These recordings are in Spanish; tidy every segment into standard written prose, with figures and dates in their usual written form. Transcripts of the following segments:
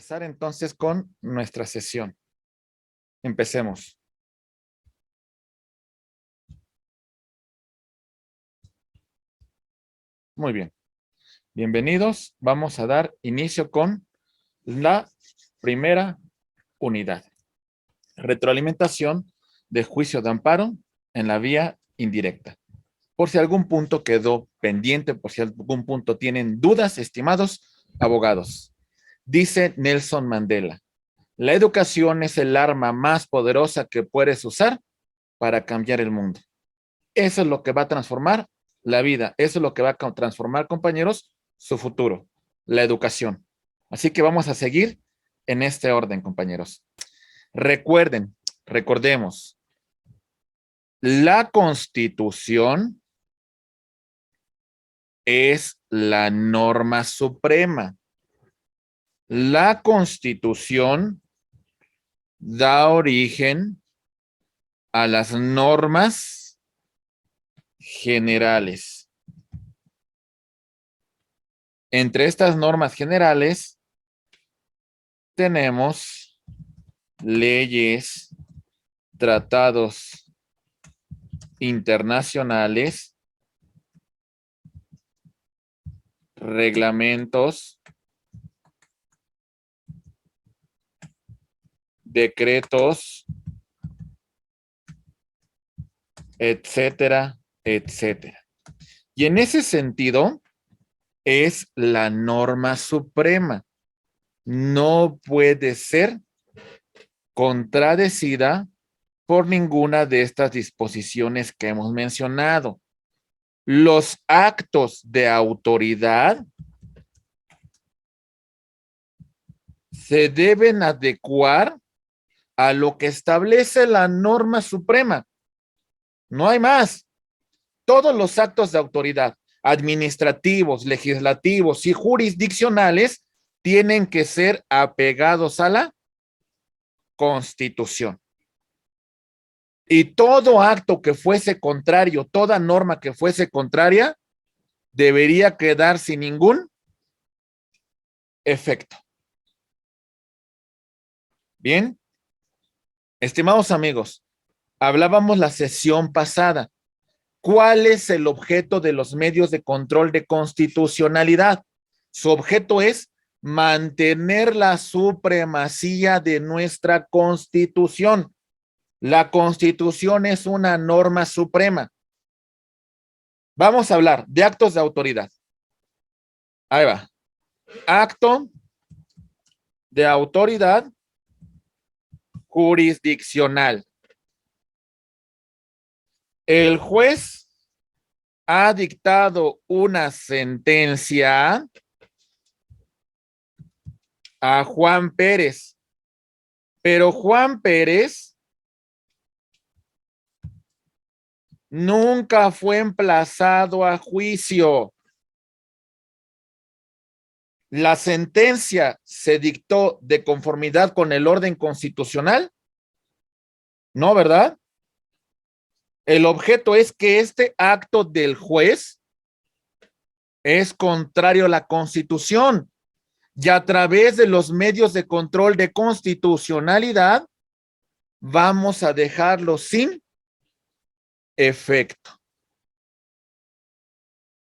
Empezar entonces con nuestra sesión. Empecemos. Muy bien. Bienvenidos. Vamos a dar inicio con la primera unidad. Retroalimentación de juicio de amparo en la vía indirecta. Por si algún punto quedó pendiente, por si algún punto tienen dudas, estimados abogados. Dice Nelson Mandela, la educación es el arma más poderosa que puedes usar para cambiar el mundo. Eso es lo que va a transformar la vida. Eso es lo que va a transformar, compañeros, su futuro, la educación. Así que vamos a seguir en este orden, compañeros. Recordemos, la Constitución es la norma suprema. La Constitución da origen a las normas generales. Entre estas normas generales tenemos leyes, tratados internacionales, reglamentos, decretos, etcétera, etcétera. Y en ese sentido, es la norma suprema. No puede ser contradecida por ninguna de estas disposiciones que hemos mencionado. Los actos de autoridad se deben adecuar a lo que establece la norma suprema. No hay más. Todos los actos de autoridad, administrativos, legislativos y jurisdiccionales, tienen que ser apegados a la Constitución. Y todo acto que fuese contrario, toda norma que fuese contraria, debería quedar sin ningún efecto. Bien, estimados amigos, hablábamos la sesión pasada. ¿Cuál es el objeto de los medios de control de constitucionalidad? Su objeto es mantener la supremacía de nuestra Constitución. La Constitución es una norma suprema. Vamos a hablar de actos de autoridad. Ahí va. Acto de autoridad jurisdiccional. El juez ha dictado una sentencia a Juan Pérez, pero Juan Pérez nunca fue emplazado a juicio. ¿La sentencia se dictó de conformidad con el orden constitucional? No, ¿verdad? El objeto es que este acto del juez es contrario a la Constitución y a través de los medios de control de constitucionalidad vamos a dejarlo sin efecto.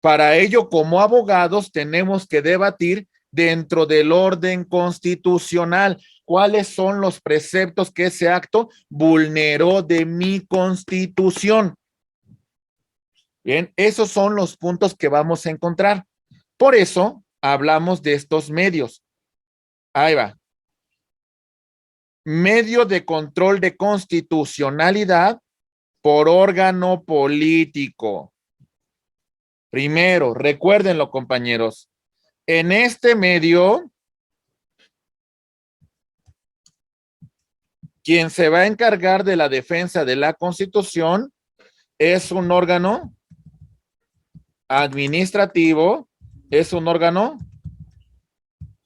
Para ello, como abogados, tenemos que debatir dentro del orden constitucional cuáles son los preceptos que ese acto vulneró de mi Constitución. Bien, esos son los puntos que vamos a encontrar. Por eso hablamos de estos medios. Ahí va. Medio de control de constitucionalidad por órgano político. Primero, recuérdenlo, compañeros. En este medio, quien se va a encargar de la defensa de la Constitución es un órgano administrativo, es un órgano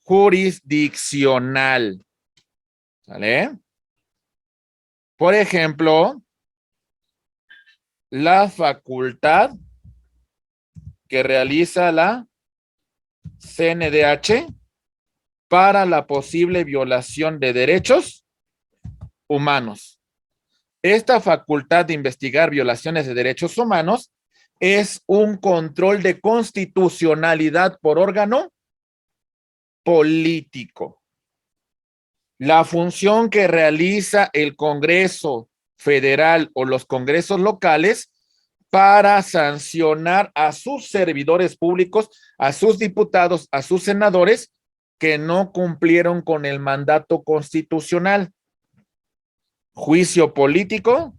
jurisdiccional. ¿Vale? Por ejemplo, la facultad que realiza la CNDH para la posible violación de derechos humanos. Esta facultad de investigar violaciones de derechos humanos es un control de constitucionalidad por órgano político. La función que realiza el Congreso Federal o los congresos locales para sancionar a sus servidores públicos, a sus diputados, a sus senadores que no cumplieron con el mandato constitucional. Juicio político,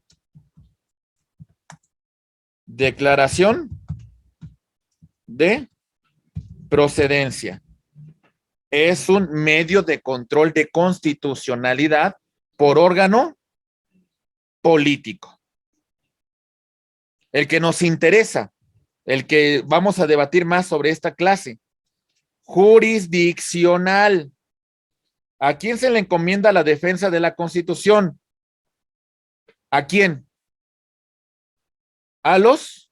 declaración de procedencia. Es un medio de control de constitucionalidad por órgano político. El que nos interesa, el que vamos a debatir más sobre esta clase, jurisdiccional. ¿A quién se le encomienda la defensa de la Constitución? ¿A quién? A los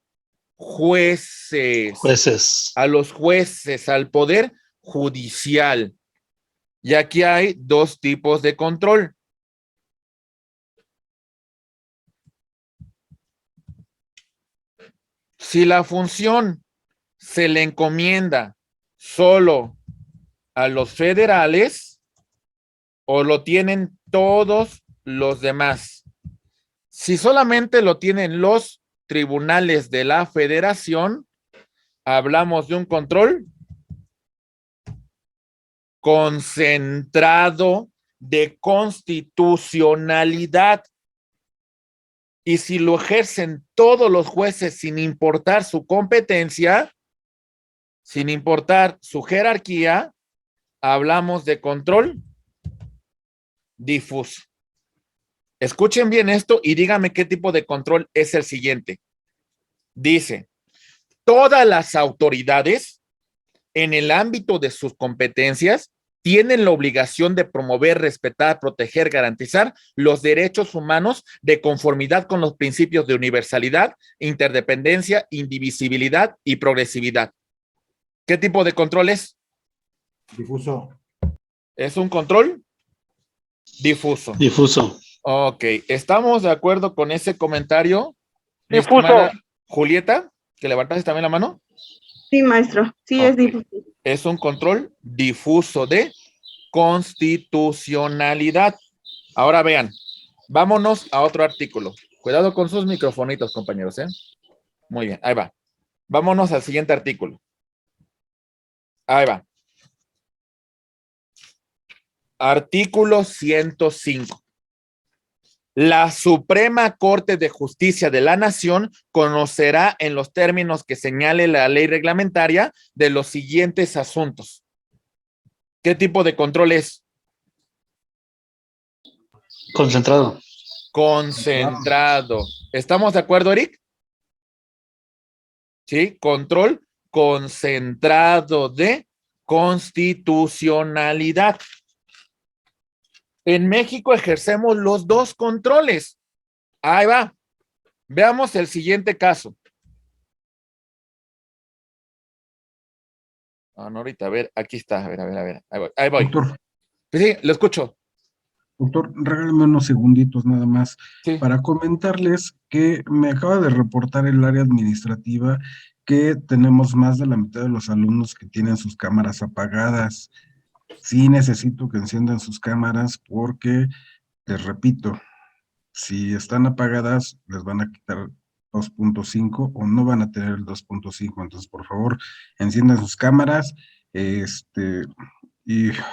jueces. Jueces. A los jueces, al poder judicial. Y aquí hay dos tipos de control. Si la función se le encomienda solo a los federales o lo tienen todos los demás. Si solamente lo tienen los tribunales de la federación, hablamos de un control concentrado de constitucionalidad. Y si lo ejercen todos los jueces sin importar su competencia, sin importar su jerarquía, hablamos de control difuso. Escuchen bien esto y díganme qué tipo de control es el siguiente. Dice, todas las autoridades en el ámbito de sus competencias tienen la obligación de promover, respetar, proteger, garantizar los derechos humanos de conformidad con los principios de universalidad, interdependencia, indivisibilidad y progresividad. ¿Qué tipo de control es? Difuso. ¿Es un control? Difuso. Difuso. Ok, ¿estamos de acuerdo con ese comentario? Difuso. Julieta, que levantaste también la mano. Sí, maestro. Sí, Ok. es difuso. Es un control difuso de constitucionalidad. Ahora vean, vámonos a otro artículo. Cuidado con sus microfonitos, compañeros, ¿eh? Muy bien, ahí va. Vámonos al siguiente artículo. Ahí va. Artículo 105. La Suprema Corte de Justicia de la Nación conocerá en los términos que señale la ley reglamentaria de los siguientes asuntos. ¿Qué tipo de control es? Concentrado. Concentrado. ¿Estamos de acuerdo, Eric? Sí, control concentrado de constitucionalidad. En México ejercemos los dos controles. Ahí va. Veamos el siguiente caso. Ah, no, ahorita, a ver, aquí está. A ver. Ahí voy. Doctor, Sí, lo escucho. doctor, regálame unos segunditos nada más Sí. para comentarles que me acaba de reportar el área administrativa que tenemos más de la mitad de los alumnos que tienen sus cámaras apagadas. Sí necesito que enciendan sus cámaras porque, les repito, si están apagadas, les van a quitar 2.5 o no van a tener el 2.5. Entonces, por favor, enciendan sus cámaras. Y es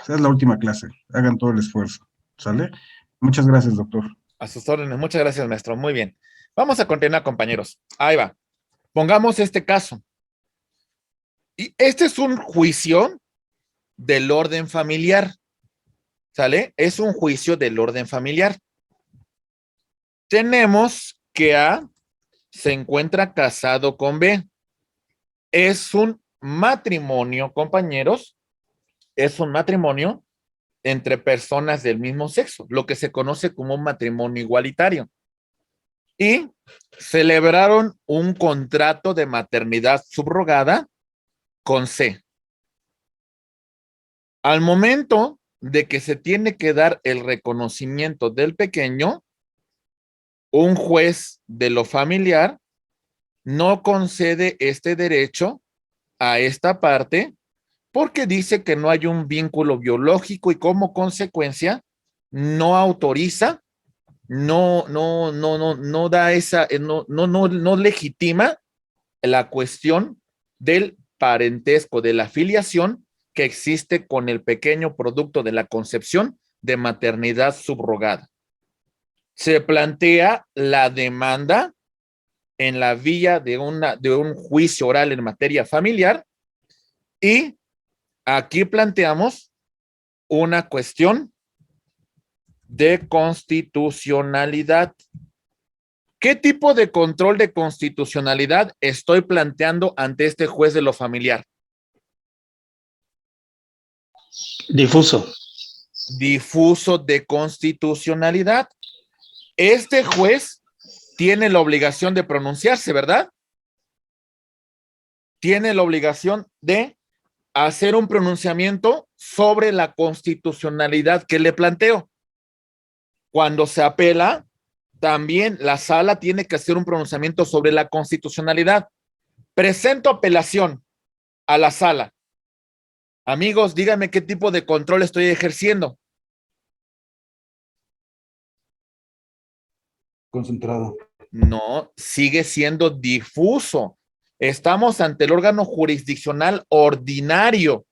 la última clase. Hagan todo el esfuerzo. ¿Sale? Muchas gracias, doctor. A sus órdenes. Muchas gracias, maestro. Muy bien. Vamos a continuar, compañeros. Ahí va. Pongamos este caso. Y este es un juicio del orden familiar. ¿Sale? Es un juicio del orden familiar. Tenemos que A se encuentra casado con B. Es un matrimonio, compañeros. Es un matrimonio entre personas del mismo sexo, lo que se conoce como un matrimonio igualitario. Y celebraron un contrato de maternidad subrogada con C. Al momento de que se tiene que dar el reconocimiento del pequeño, un juez de lo familiar no concede este derecho a esta parte porque dice que no hay un vínculo biológico y como consecuencia no autoriza, no da esa, no legitima la cuestión del parentesco, de la filiación que existe con el pequeño producto de la concepción de maternidad subrogada. Se plantea la demanda en la vía de un juicio oral en materia familiar y aquí planteamos una cuestión de constitucionalidad. ¿Qué tipo de control de constitucionalidad estoy planteando ante este juez de lo familiar? Difuso. Difuso de constitucionalidad. Este juez tiene la obligación de pronunciarse, ¿verdad? Tiene la obligación de hacer un pronunciamiento sobre la constitucionalidad que le planteo. Cuando se apela, también la sala tiene que hacer un pronunciamiento sobre la constitucionalidad. Presento apelación a la sala. Amigos, díganme qué tipo de control estoy ejerciendo. Concentrado. No, sigue siendo difuso. Estamos ante el órgano jurisdiccional ordinario.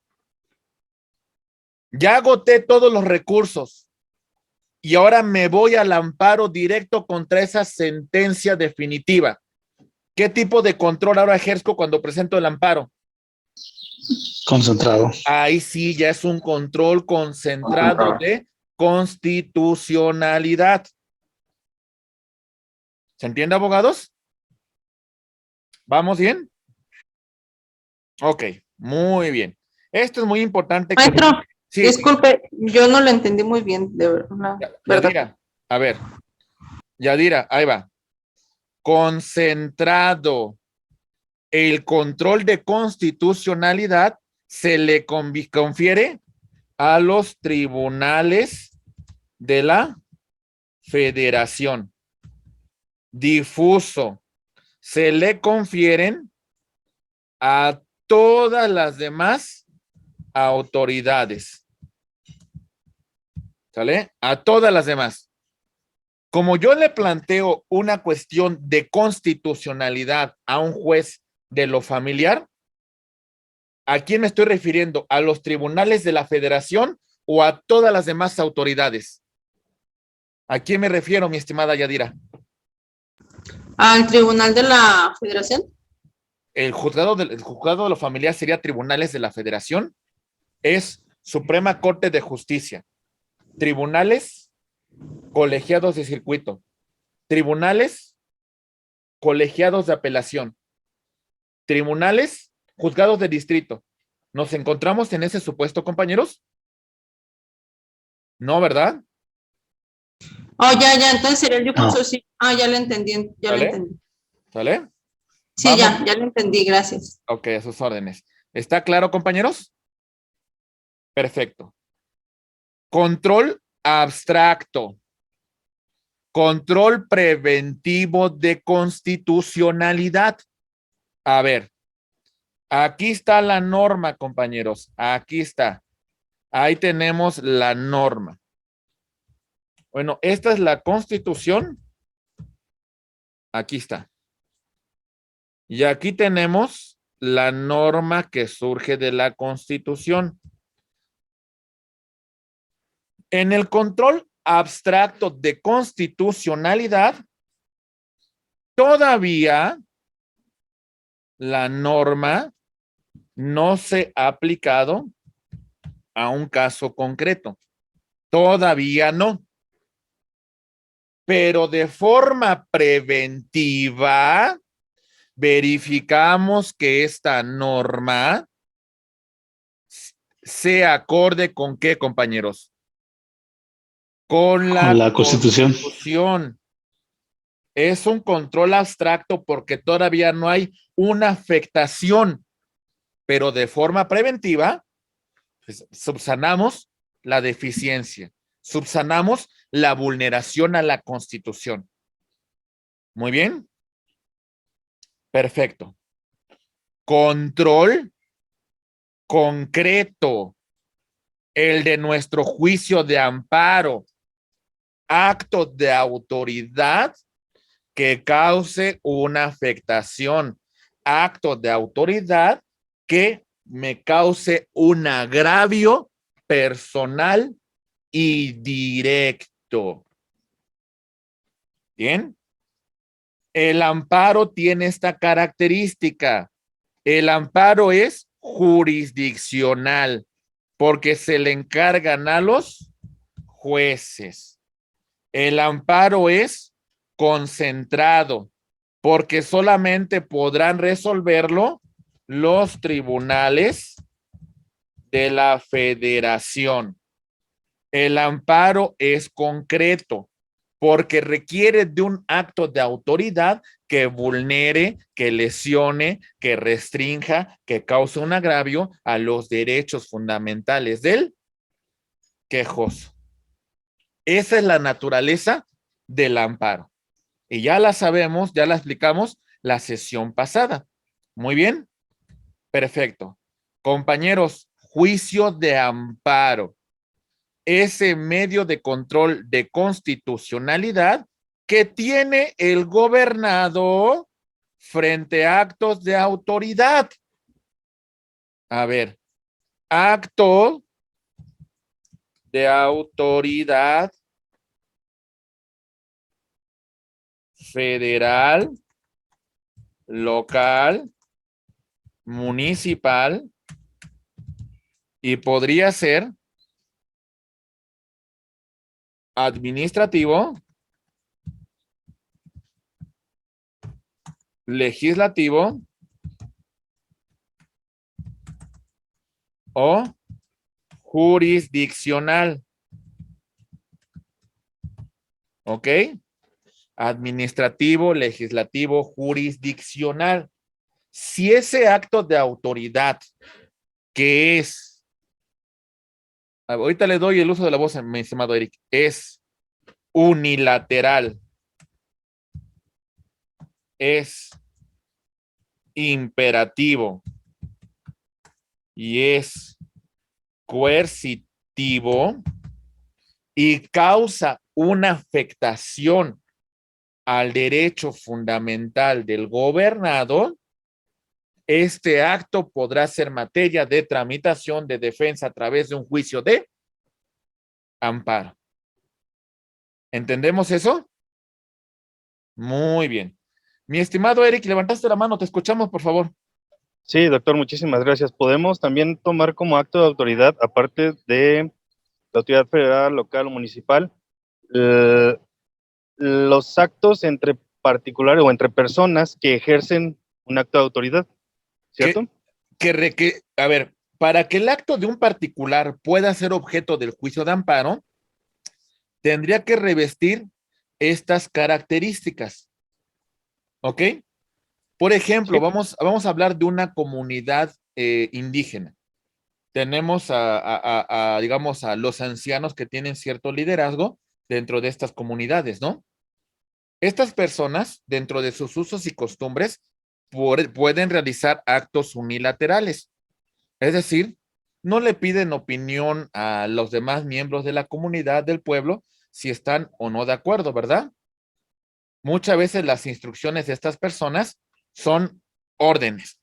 Ya agoté todos los recursos y ahora me voy al amparo directo contra esa sentencia definitiva. ¿Qué tipo de control ahora ejerzo cuando presento el amparo? Concentrado. Ahí sí ya es un control concentrado de constitucionalidad. ¿Se entiende, abogados? ¿Vamos bien? Ok, muy bien. Esto es muy importante. Maestro, Sí, disculpe, yo no lo entendí muy bien, de verdad. Yadira, a ver. Yadira, ahí va. Concentrado. El control de constitucionalidad se le confiere a los tribunales de la Federación. Difuso. Se le confieren a todas las demás autoridades. ¿Sale? A todas las demás. Como yo le planteo una cuestión de constitucionalidad a un juez de lo familiar, ¿a quién me estoy refiriendo? ¿A los tribunales de la Federación o a todas las demás autoridades? ¿A quién me refiero, mi estimada Yadira? ¿Al Tribunal de la Federación? El juzgado de lo familiar sería tribunales de la Federación, es Suprema Corte de Justicia, tribunales colegiados de circuito, tribunales colegiados de apelación, tribunales juzgados de distrito. ¿Nos encontramos en ese supuesto, compañeros? No, ¿verdad? Oh, ya, entonces sería el difuso, No. sí. Ah, ya lo entendí, ya lo ¿Sale? entendí. ¿Sale? Sí, Vamos. ya lo entendí, gracias. Ok, a sus órdenes. ¿Está claro, compañeros? Perfecto. Control abstracto. Control preventivo de constitucionalidad. A ver, aquí está la norma, compañeros. Aquí está. Ahí tenemos la norma. Bueno, esta es la Constitución. Aquí está. Y aquí tenemos la norma que surge de la Constitución. En el control abstracto de constitucionalidad, todavía la norma no se ha aplicado a un caso concreto. Todavía no. Pero de forma preventiva, verificamos que esta norma sea acorde con qué, compañeros? Con la Constitución. Es un control abstracto porque todavía no hay una afectación, pero de forma preventiva Subsanamos la deficiencia, subsanamos la vulneración a la Constitución. Muy bien. Perfecto. Control concreto, el de nuestro juicio de amparo, acto de autoridad que cause una afectación, acto de autoridad que me cause un agravio personal y directo. Bien. El amparo tiene esta característica. El amparo es jurisdiccional porque se le encargan a los jueces. El amparo es concentrado porque solamente podrán resolverlo los tribunales de la federación. El amparo es concreto porque requiere de un acto de autoridad que vulnere, que lesione, que restrinja, que cause un agravio a los derechos fundamentales del quejoso. Esa es la naturaleza del amparo. Y ya la sabemos, ya la explicamos la sesión pasada. Muy bien. Perfecto. Compañeros, juicio de amparo. Ese medio de control de constitucionalidad que tiene el gobernado frente a actos de autoridad. A ver, acto de autoridad federal, local, municipal y podría ser administrativo, legislativo o jurisdiccional. ¿Ok? Administrativo, legislativo, jurisdiccional. Si ese acto de autoridad que es, ahorita le doy el uso de la voz, mi estimado Eric, es unilateral, es imperativo y es coercitivo y causa una afectación al derecho fundamental del gobernado, este acto podrá ser materia de tramitación de defensa a través de un juicio de amparo. ¿Entendemos eso? Muy bien. Mi estimado Eric, levantaste la mano, te escuchamos, por favor. Sí, doctor, muchísimas gracias. Podemos también tomar como acto de autoridad, aparte de la autoridad federal, local o municipal, los actos entre particulares o entre personas que ejercen un acto de autoridad, ¿cierto? A ver, para que el acto de un particular pueda ser objeto del juicio de amparo, tendría que revestir estas características. ¿Ok? Por ejemplo, Sí. vamos a hablar de una comunidad indígena. Tenemos digamos, a los ancianos que tienen cierto liderazgo dentro de estas comunidades, ¿no? Estas personas, dentro de sus usos y costumbres, pueden realizar actos unilaterales. Es decir, no le piden opinión a los demás miembros de la comunidad, del pueblo, si están o no de acuerdo, ¿verdad? Muchas veces las instrucciones de estas personas son órdenes.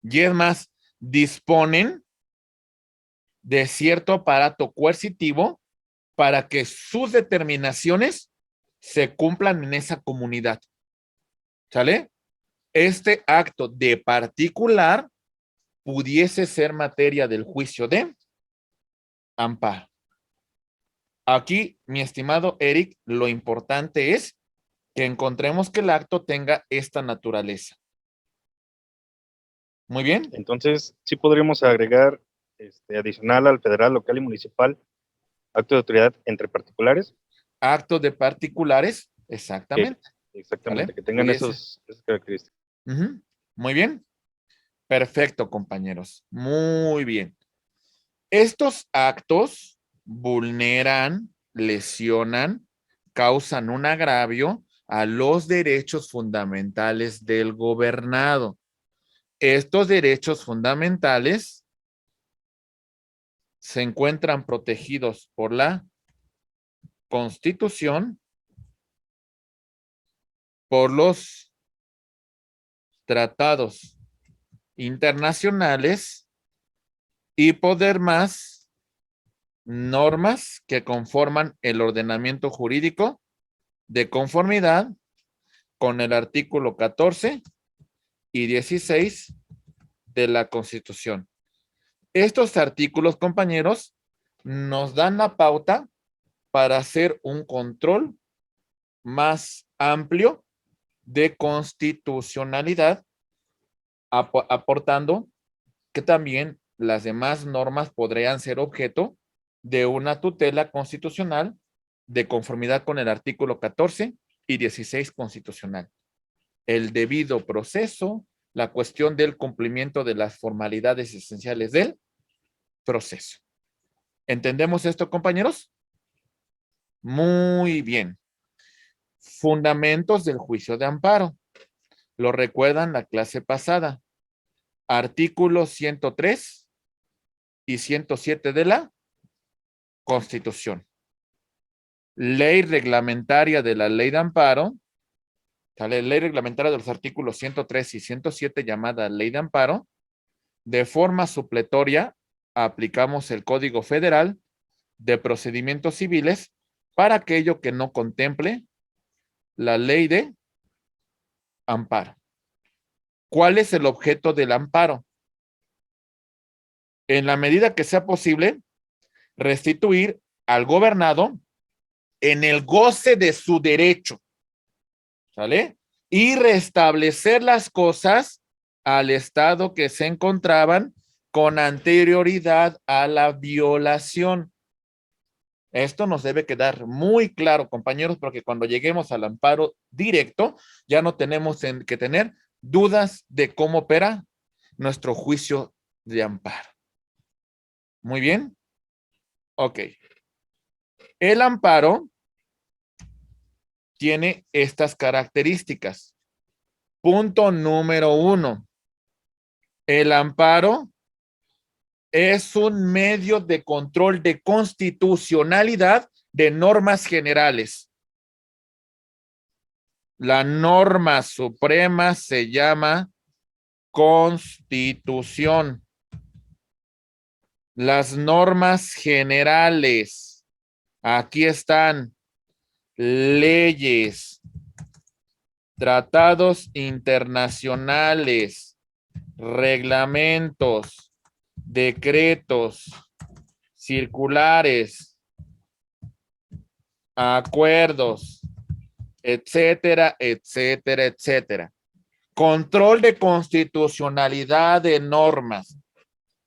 Y es más, disponen de cierto aparato coercitivo para que sus determinaciones se cumplan en esa comunidad. ¿Sale? Este acto de particular pudiese ser materia del juicio de amparo. Aquí, mi estimado Eric, lo importante es que encontremos que el acto tenga esta naturaleza. Muy bien. Entonces, sí podríamos agregar adicional al federal, local y municipal, acto de autoridad entre particulares. Actos de particulares, exactamente. Exactamente, ¿Vale? que tengan Pudiese. esas características. Muy bien. Perfecto, compañeros. Muy bien. Estos actos vulneran, lesionan, causan un agravio a los derechos fundamentales del gobernado. Estos derechos fundamentales se encuentran protegidos por la Constitución, por los tratados internacionales y por demás normas que conforman el ordenamiento jurídico de conformidad con el artículo 14 y 16 de la Constitución. Estos artículos, compañeros, nos dan la pauta para hacer un control más amplio de constitucionalidad, aportando que también las demás normas podrían ser objeto de una tutela constitucional de conformidad con el artículo 14 y 16 constitucional. El debido proceso, la cuestión del cumplimiento de las formalidades esenciales del proceso. ¿Entendemos esto, compañeros? Muy bien. Fundamentos del juicio de amparo. Lo recuerdan la clase pasada. Artículos 103 y 107 de la Constitución. Ley reglamentaria de la ley de amparo. ¿Sale? Ley reglamentaria de los artículos 103 y 107 llamada ley de amparo. De forma supletoria aplicamos el Código Federal de Procedimientos Civiles para aquello que no contemple la ley de amparo. ¿Cuál es el objeto del amparo? En la medida que sea posible, restituir al gobernado en el goce de su derecho, ¿sale? Y restablecer las cosas al estado que se encontraban con anterioridad a la violación. Esto nos debe quedar muy claro, compañeros, porque cuando lleguemos al amparo directo, ya no tenemos que tener dudas de cómo opera nuestro juicio de amparo. Muy bien. Ok. El amparo tiene estas características. Punto número 1. El amparo es un medio de control de constitucionalidad de normas generales. La norma suprema se llama Constitución. Las normas generales, aquí están: leyes, tratados internacionales, reglamentos, decretos, circulares, acuerdos, etcétera, etcétera, etcétera. Control de constitucionalidad de normas.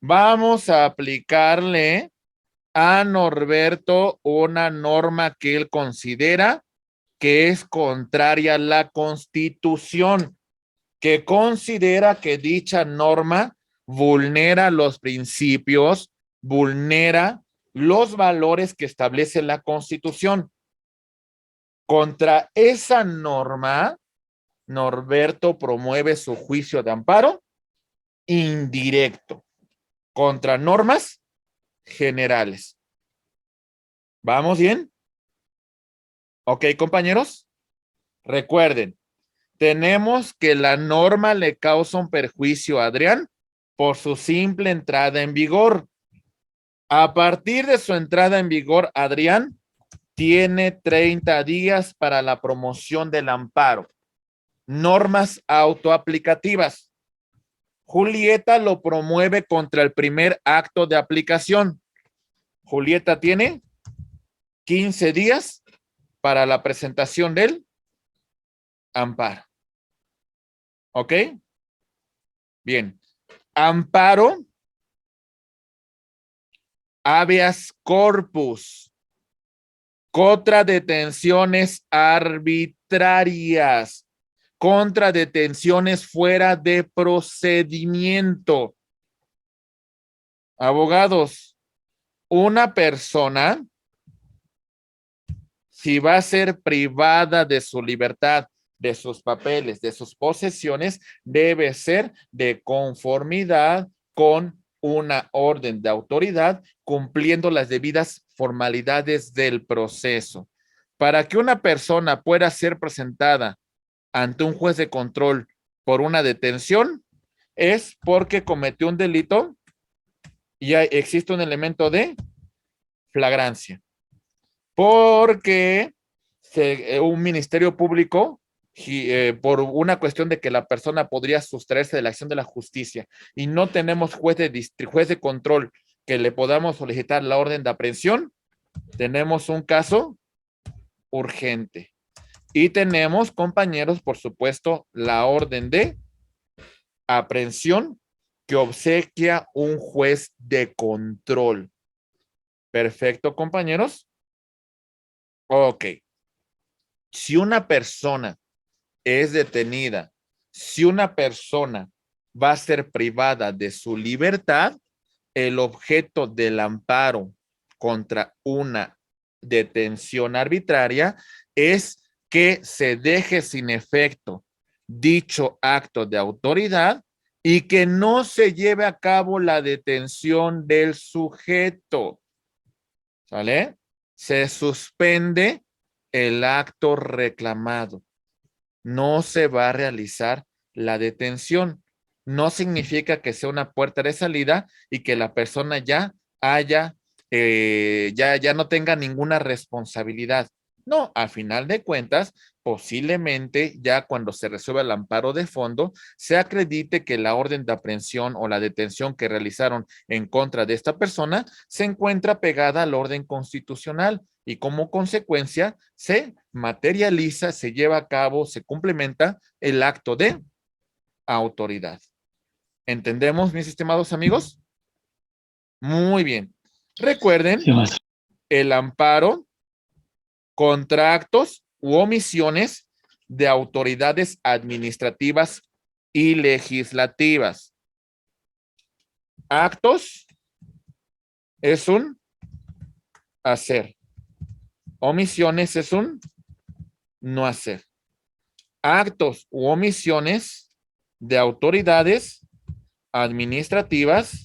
Vamos a aplicarle a Norberto una norma que él considera que es contraria a la Constitución, que considera que dicha norma vulnera los principios, vulnera los valores que establece la Constitución. Contra esa norma, Norberto promueve su juicio de amparo indirecto contra normas generales. ¿Vamos bien? Ok, compañeros. Recuerden, tenemos que la norma le causa un perjuicio a Adrián por su simple entrada en vigor. A partir de su entrada en vigor, Adrián tiene 30 días para la promoción del amparo. Normas autoaplicativas. Julieta lo promueve contra el primer acto de aplicación. Julieta tiene 15 días para la presentación del amparo. ¿Ok? Bien. Amparo, habeas corpus, contra detenciones arbitrarias, contra detenciones fuera de procedimiento. Abogados, una persona, si va a ser privada de su libertad, de sus papeles, de sus posesiones, debe ser de conformidad con una orden de autoridad, cumpliendo las debidas formalidades del proceso. Para que una persona pueda ser presentada ante un juez de control por una detención, es porque cometió un delito y existe un elemento de flagrancia. Porque un ministerio público, por una cuestión de que la persona podría sustraerse de la acción de la justicia y no tenemos juez de control que le podamos solicitar la orden de aprehensión, tenemos un caso urgente. Y tenemos, compañeros, por supuesto, la orden de aprehensión que obsequia un juez de control. Perfecto, compañeros. Ok. Si una persona es detenida, si una persona va a ser privada de su libertad, el objeto del amparo contra una detención arbitraria es que se deje sin efecto dicho acto de autoridad y que no se lleve a cabo la detención del sujeto. ¿Sale? Se suspende el acto reclamado. No se va a realizar la detención. No significa que sea una puerta de salida y que la persona ya haya, ya no tenga ninguna responsabilidad. No, a final de cuentas, posiblemente ya cuando se resuelva el amparo de fondo, se acredite que la orden de aprehensión o la detención que realizaron en contra de esta persona se encuentra pegada al orden constitucional y como consecuencia se materializa, se lleva a cabo, se complementa el acto de autoridad. ¿Entendemos, mis estimados amigos? Muy bien. Recuerden Sí, maestro. el amparo contra actos u omisiones de autoridades administrativas y legislativas. Actos es un hacer. Omisiones es un no hacer. Actos u omisiones de autoridades administrativas,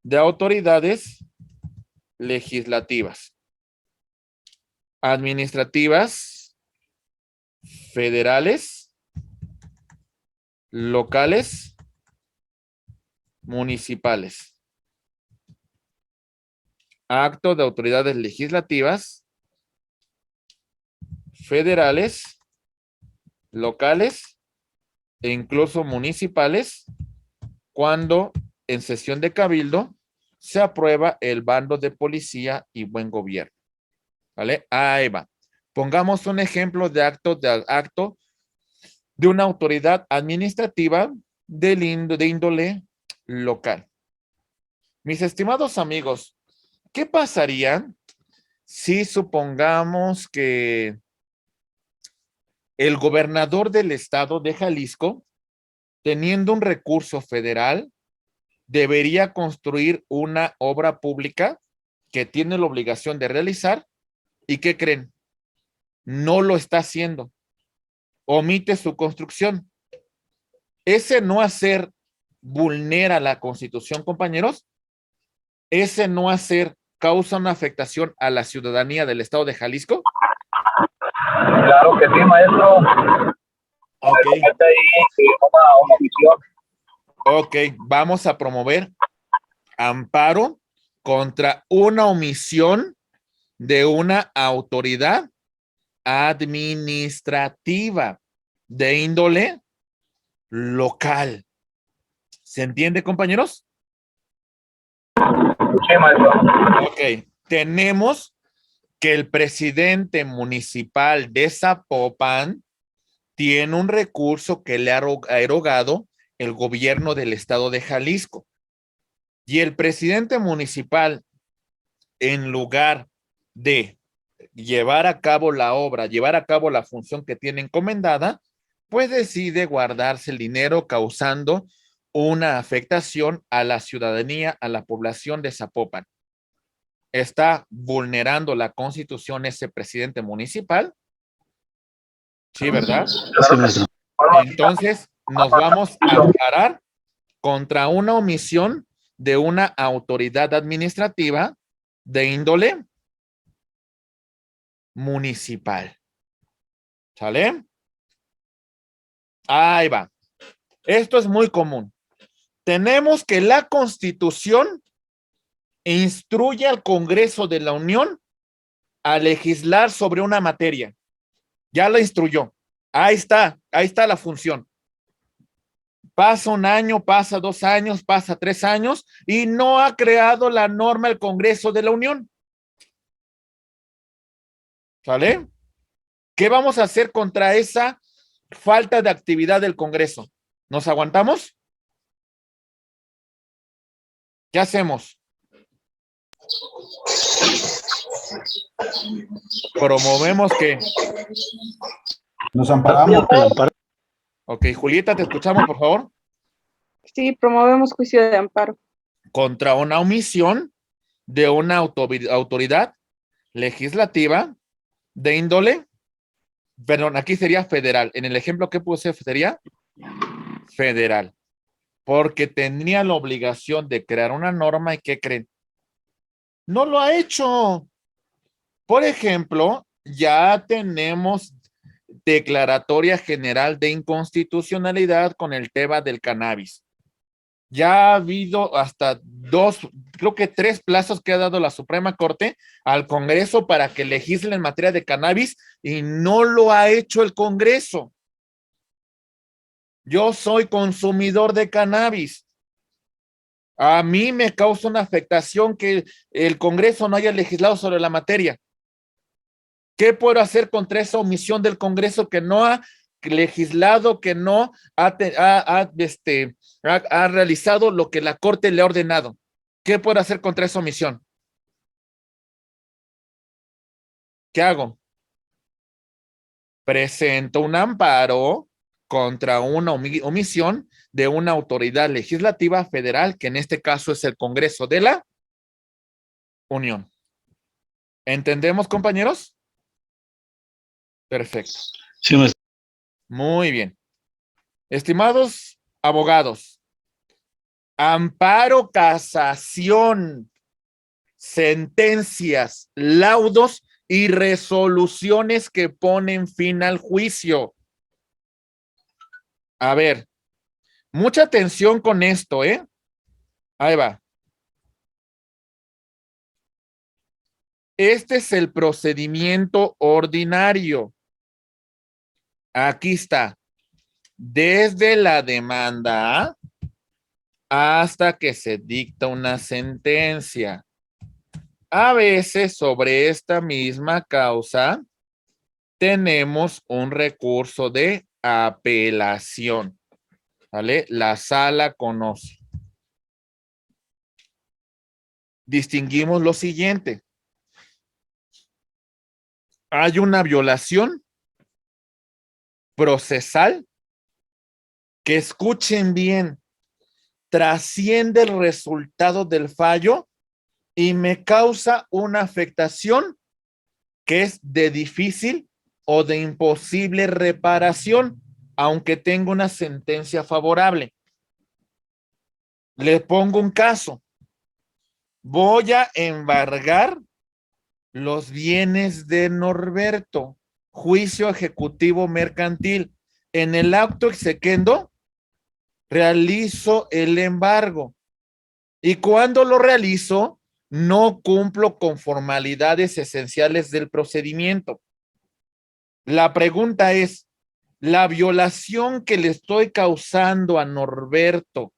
de autoridades legislativas, administrativas, federales, locales, municipales. Acto de autoridades legislativas, federales, locales e incluso municipales, cuando en sesión de cabildo se aprueba el bando de policía y buen gobierno. ¿Vale? Ahí va. Pongamos un ejemplo de acto de una autoridad administrativa de índole local. Mis estimados amigos, ¿qué pasaría si supongamos que el gobernador del estado de Jalisco, teniendo un recurso federal, debería construir una obra pública que tiene la obligación de realizar? ¿Y qué creen? No lo está haciendo. Omite su construcción. Ese no hacer vulnera la Constitución, compañeros. Ese no hacer causa una afectación a la ciudadanía del estado de Jalisco. Claro que sí, maestro. Ok. Comete ahí una omisión. Ok, vamos a promover amparo contra una omisión de una autoridad administrativa de índole local. ¿Se entiende, compañeros? Sí, maestro. Ok, tenemos que el presidente municipal de Zapopan tiene un recurso que le ha erogado el gobierno del estado de Jalisco. Y el presidente municipal, en lugar de llevar a cabo la obra, llevar a cabo la función que tiene encomendada, pues decide guardarse el dinero, causando una afectación a la ciudadanía, a la población de Zapopan. está vulnerando la Constitución ese presidente municipal. Sí, ¿verdad? Sí, maestro. Entonces, nos vamos a amparar contra una omisión de una autoridad administrativa de índole municipal. ¿Sale? Ahí va. Esto es muy común. Tenemos que la Constitución instruye al Congreso de la Unión a legislar sobre una materia. Ya la instruyó. Ahí está la función. Pasa un año, pasa 2 años, pasa 3 años y no ha creado la norma el Congreso de la Unión. ¿Sale? ¿Qué vamos a hacer contra esa falta de actividad del Congreso? ¿Nos aguantamos? ¿Qué hacemos? Promovemos que... Nos amparamos. El amparo. Ok, Julieta, te escuchamos, por favor. Sí, promovemos juicio de amparo. Contra una omisión de una autoridad legislativa de índole, perdón, aquí sería federal. En el ejemplo que puse sería federal, porque tenía la obligación de crear una norma y ¿qué creen? No lo ha hecho. Por ejemplo, ya tenemos declaratoria general de inconstitucionalidad con el tema del cannabis. Ya ha habido hasta 2, creo que 3 plazos que ha dado la Suprema Corte al Congreso para que legisle en materia de cannabis y no lo ha hecho el Congreso. Yo soy consumidor de cannabis. A mí me causa una afectación que el Congreso no haya legislado sobre la materia. ¿Qué puedo hacer contra esa omisión del Congreso que no ha legislado, que no ha realizado lo que la Corte le ha ordenado? ¿Qué puedo hacer contra esa omisión? ¿Qué hago? Presento un amparo contra una omisión de una autoridad legislativa federal, que en este caso es el Congreso de la Unión. ¿Entendemos, compañeros? Perfecto. Sí, maestro. Muy bien. Estimados abogados, amparo, casación, sentencias, laudos y resoluciones que ponen fin al juicio. A ver, mucha atención con esto, ¿eh? Ahí va. Este es el procedimiento ordinario. Aquí está. Desde la demanda hasta que se dicta una sentencia. A veces sobre esta misma causa tenemos un recurso de apelación. ¿Vale? La sala conoce. Distinguimos lo siguiente. Hay una violación procesal que, escuchen bien, trasciende el resultado del fallo y me causa una afectación que es de difícil o de imposible reparación, aunque tenga una sentencia favorable. Le pongo un caso. Voy a embargar los bienes de Norberto, juicio ejecutivo mercantil. En el acto exequendo, realizo el embargo. Y cuando lo realizo, no cumplo con formalidades esenciales del procedimiento. La pregunta es, ¿la violación que le estoy causando a Norberto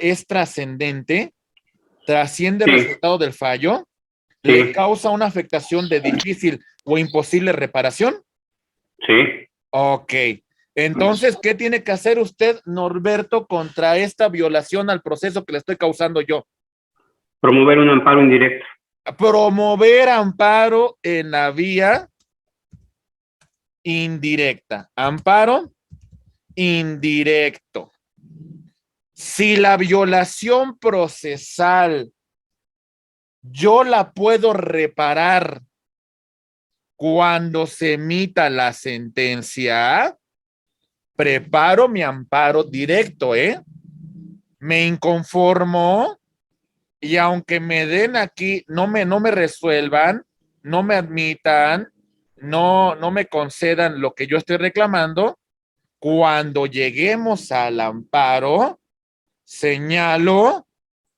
es trascendente? ¿Trasciende el resultado del fallo? ¿Le causa una afectación de difícil o imposible reparación? Sí. Ok. Entonces, ¿qué tiene que hacer usted, Norberto, contra esta violación al proceso que le estoy causando yo? Promover un amparo indirecto. Promover amparo en la vía indirecta. Amparo indirecto. Si la violación procesal yo la puedo reparar cuando se emita la sentencia. Preparo mi amparo directo, me inconformo y aunque me den aquí, no me resuelvan, no me admitan, no me concedan lo que yo estoy reclamando, cuando lleguemos al amparo, señalo,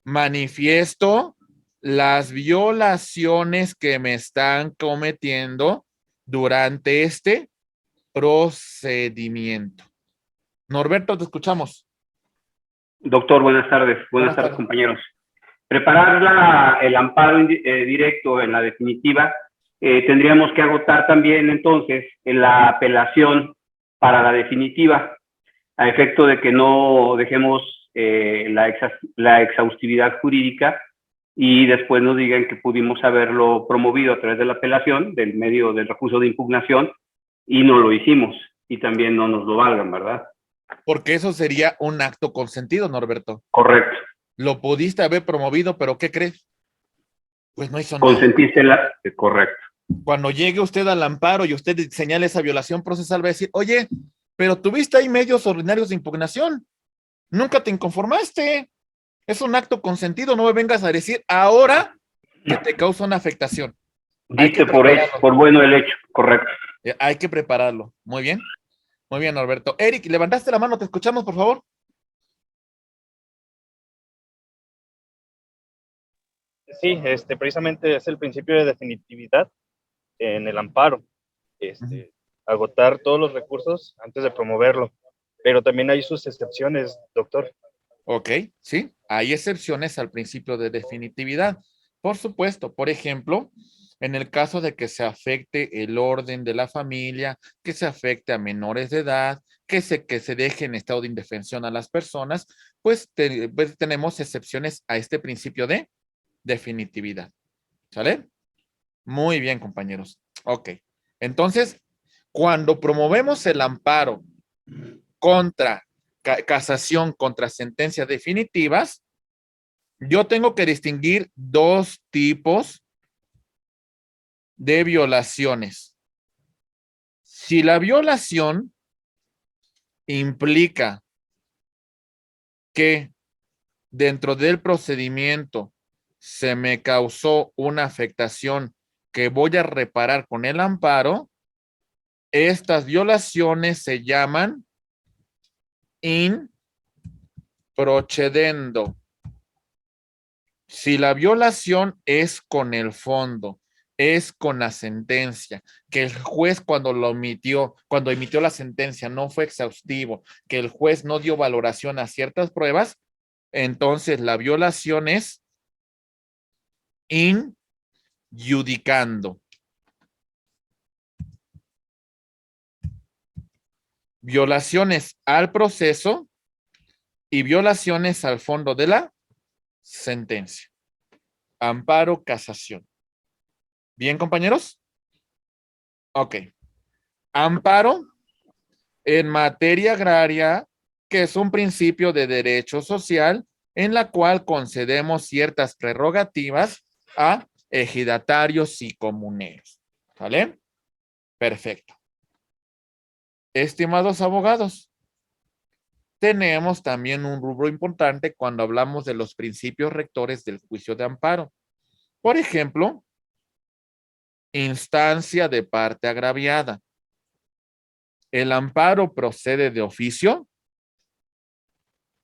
manifiesto las violaciones que me están cometiendo durante este procedimiento. Norberto, te escuchamos. Doctor, buenas tardes. Buenas tardes, compañeros. Preparar el amparo directo en la definitiva, tendríamos que agotar también entonces la apelación para la definitiva, a efecto de que no dejemos la exhaustividad jurídica y después nos digan que pudimos haberlo promovido a través de la apelación, del medio del recurso de impugnación, y no lo hicimos, y también no nos lo valgan, ¿verdad? Porque eso sería un acto consentido, Norberto. Correcto. Lo pudiste haber promovido, pero ¿qué crees? Pues no hizo nada. Consentiste correcto. Cuando llegue usted al amparo y usted señale esa violación procesal, va a decir, oye, pero tuviste ahí medios ordinarios de impugnación. Nunca te inconformaste. Es un acto consentido. No me vengas a decir ahora que te causa una afectación. Diste por bueno el hecho, correcto. Hay que prepararlo. Muy bien. Muy bien, Norberto. Eric, levantaste la mano, te escuchamos, por favor. Sí, precisamente es el principio de definitividad en el amparo. Agotar todos los recursos antes de promoverlo. Pero también hay sus excepciones, doctor. Ok, sí, hay excepciones al principio de definitividad. Por supuesto, por ejemplo, en el caso de que se afecte el orden de la familia, que se afecte a menores de edad, que se deje en estado de indefensión a las personas, pues tenemos excepciones a este principio de definitividad. ¿Sale? Muy bien, compañeros. Ok. Entonces, cuando promovemos el amparo contra casación contra sentencias definitivas, yo tengo que distinguir dos tipos de violaciones. Si la violación implica que dentro del procedimiento se me causó una afectación que voy a reparar con el amparo, estas violaciones se llaman in procedendo. Si la violación es con el fondo, es con la sentencia, que el juez cuando emitió la sentencia no fue exhaustivo, que el juez no dio valoración a ciertas pruebas, entonces la violación es in judicando. Violaciones al proceso y violaciones al fondo de la sentencia. Amparo, casación. ¿Bien, compañeros? Ok. Amparo en materia agraria, que es un principio de derecho social en la cual concedemos ciertas prerrogativas a ejidatarios y comuneros. ¿Vale? Perfecto. Estimados abogados, tenemos también un rubro importante cuando hablamos de los principios rectores del juicio de amparo. Por ejemplo, instancia de parte agraviada. ¿El amparo procede de oficio?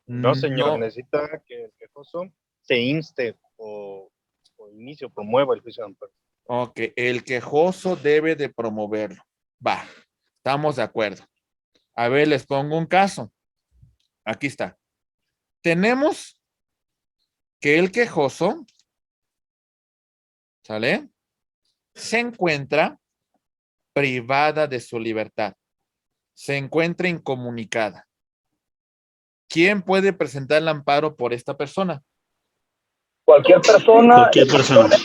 No, señor, No. necesita que el quejoso se inste o inicio, promueva el juicio de amparo. Ok, el quejoso debe de promoverlo. Va, estamos de acuerdo. A ver, les pongo un caso. Aquí está. Tenemos que el quejoso, ¿sale? Se encuentra privada de su libertad. Se encuentra incomunicada. ¿Quién puede presentar el amparo por esta persona? Cualquier persona. Cualquier persona.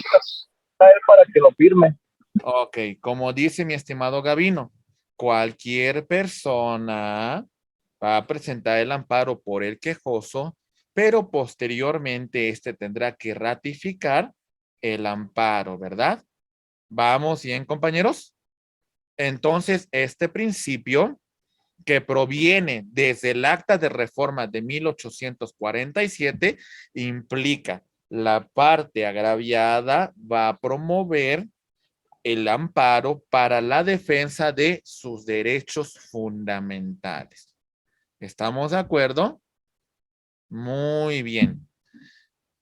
Para que lo firme. Ok, como dice mi estimado Gavino, cualquier persona va a presentar el amparo por el quejoso, pero posteriormente este tendrá que ratificar el amparo, ¿verdad? ¿Vamos bien, compañeros? Entonces, este principio que proviene desde el Acta de Reforma de 1847 implica la parte agraviada va a promover el amparo para la defensa de sus derechos fundamentales. ¿Estamos de acuerdo? Muy bien.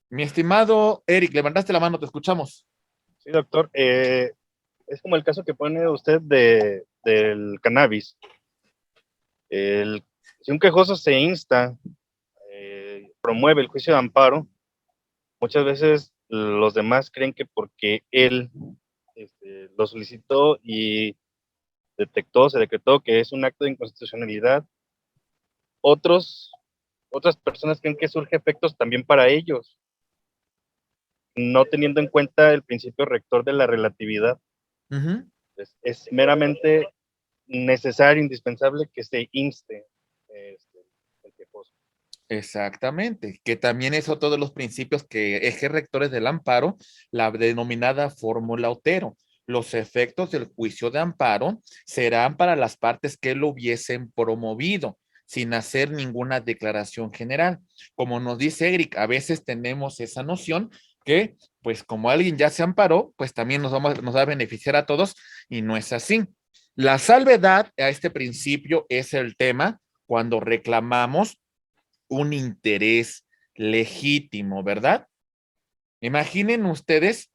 Mi estimado Eric, levantaste la mano, te escuchamos. Sí, doctor. Es como el caso que pone usted del cannabis. Si un quejoso se insta, promueve el juicio de amparo, muchas veces los demás creen que porque él lo solicitó y se decretó que es un acto de inconstitucionalidad, otras personas creen que surge efectos también para ellos, no teniendo en cuenta el principio rector de la relatividad. Es meramente necesario, indispensable que se inste el quejoso. Exactamente, que también es otro de los principios que ejes rectores del amparo, la denominada fórmula Otero. Los efectos del juicio de amparo serán para las partes que lo hubiesen promovido, sin hacer ninguna declaración general. Como nos dice Eric, a veces tenemos esa noción que, pues como alguien ya se amparó, pues también nos va a beneficiar a todos, y no es así. La salvedad a este principio es el tema cuando reclamamos un interés legítimo, ¿verdad? Imaginen ustedes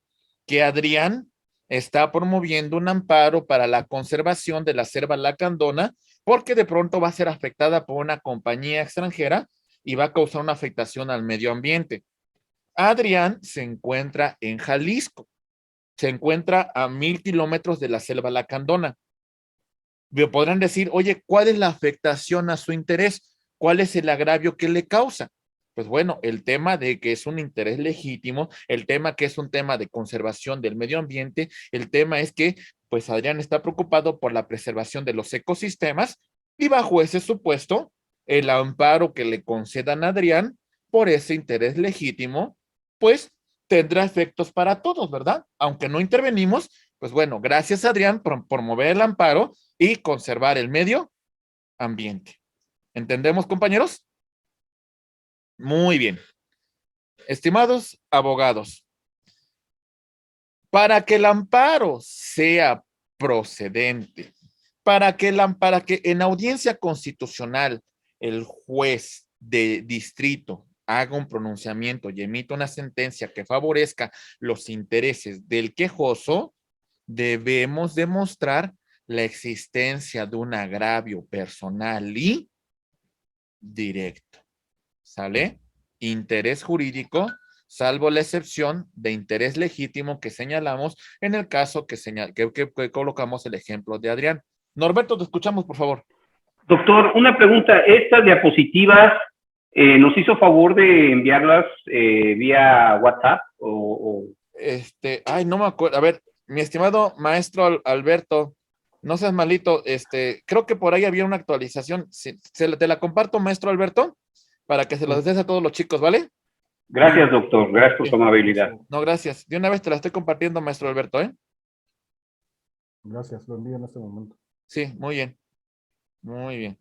que Adrián está promoviendo un amparo para la conservación de la selva lacandona porque de pronto va a ser afectada por una compañía extranjera y va a causar una afectación al medio ambiente. Adrián se encuentra en Jalisco, se encuentra a 1,000 kilómetros de la selva lacandona. Podrán decir, oye, ¿cuál es la afectación a su interés? ¿Cuál es el agravio que le causa? Pues bueno, el tema de que es un interés legítimo, el tema que es un tema de conservación del medio ambiente, el tema es que pues Adrián está preocupado por la preservación de los ecosistemas y bajo ese supuesto, el amparo que le concedan a Adrián por ese interés legítimo, pues tendrá efectos para todos, ¿verdad? Aunque no intervenimos, pues bueno, gracias Adrián por promover el amparo y conservar el medio ambiente. ¿Entendemos, compañeros? Muy bien. Estimados abogados, para que el amparo sea procedente, para que en audiencia constitucional el juez de distrito haga un pronunciamiento y emita una sentencia que favorezca los intereses del quejoso, debemos demostrar la existencia de un agravio personal y directo. ¿Sale? Interés jurídico, salvo la excepción de interés legítimo que señalamos en el caso que colocamos el ejemplo de Adrián. Norberto, te escuchamos, por favor. Doctor, una pregunta. Estas diapositivas, ¿nos hizo favor de enviarlas vía WhatsApp? No me acuerdo. A ver, mi estimado maestro Alberto, no seas malito, creo que por ahí había una actualización. Te la comparto, maestro Alberto, para que se los des a todos los chicos, ¿vale? Gracias, doctor. Gracias por su amabilidad. No, gracias. De una vez te la estoy compartiendo, maestro Alberto, ¿eh? Gracias, lo envío en este momento. Sí, muy bien. Muy bien.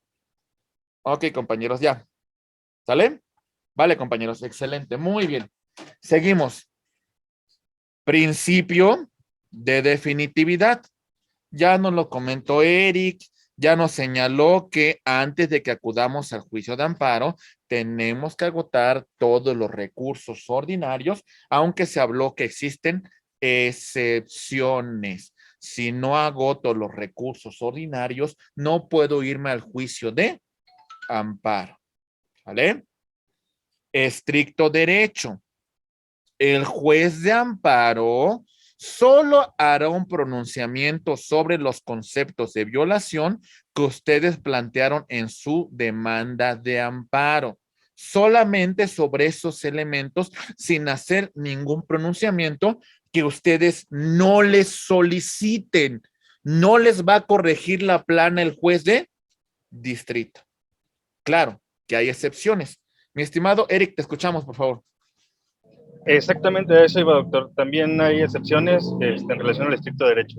Ok, compañeros, ya. ¿Sale? Vale, compañeros, excelente. Muy bien. Seguimos. Principio de definitividad. Ya nos lo comentó Eric, ya nos señaló que antes de que acudamos al juicio de amparo, tenemos que agotar todos los recursos ordinarios, aunque se habló que existen excepciones. Si no agoto los recursos ordinarios, no puedo irme al juicio de amparo. ¿Vale? Estricto derecho. El juez de amparo solo hará un pronunciamiento sobre los conceptos de violación que ustedes plantearon en su demanda de amparo. Solamente sobre esos elementos, sin hacer ningún pronunciamiento que ustedes no les soliciten. No les va a corregir la plana el juez de distrito. Claro que hay excepciones. Mi estimado Eric, te escuchamos, por favor. Exactamente a eso iba, doctor. También hay excepciones en relación al estricto derecho.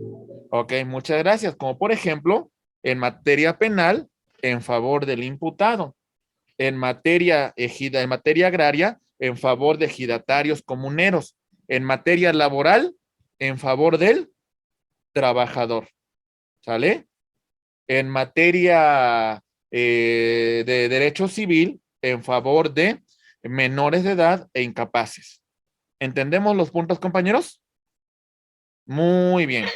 Ok, muchas gracias. Como por ejemplo, en materia penal, en favor del imputado. En materia agraria, en favor de ejidatarios comuneros. En materia laboral, en favor del trabajador. ¿Sale? En materia de derecho civil, en favor de menores de edad e incapaces. ¿Entendemos los puntos, compañeros? Muy bien.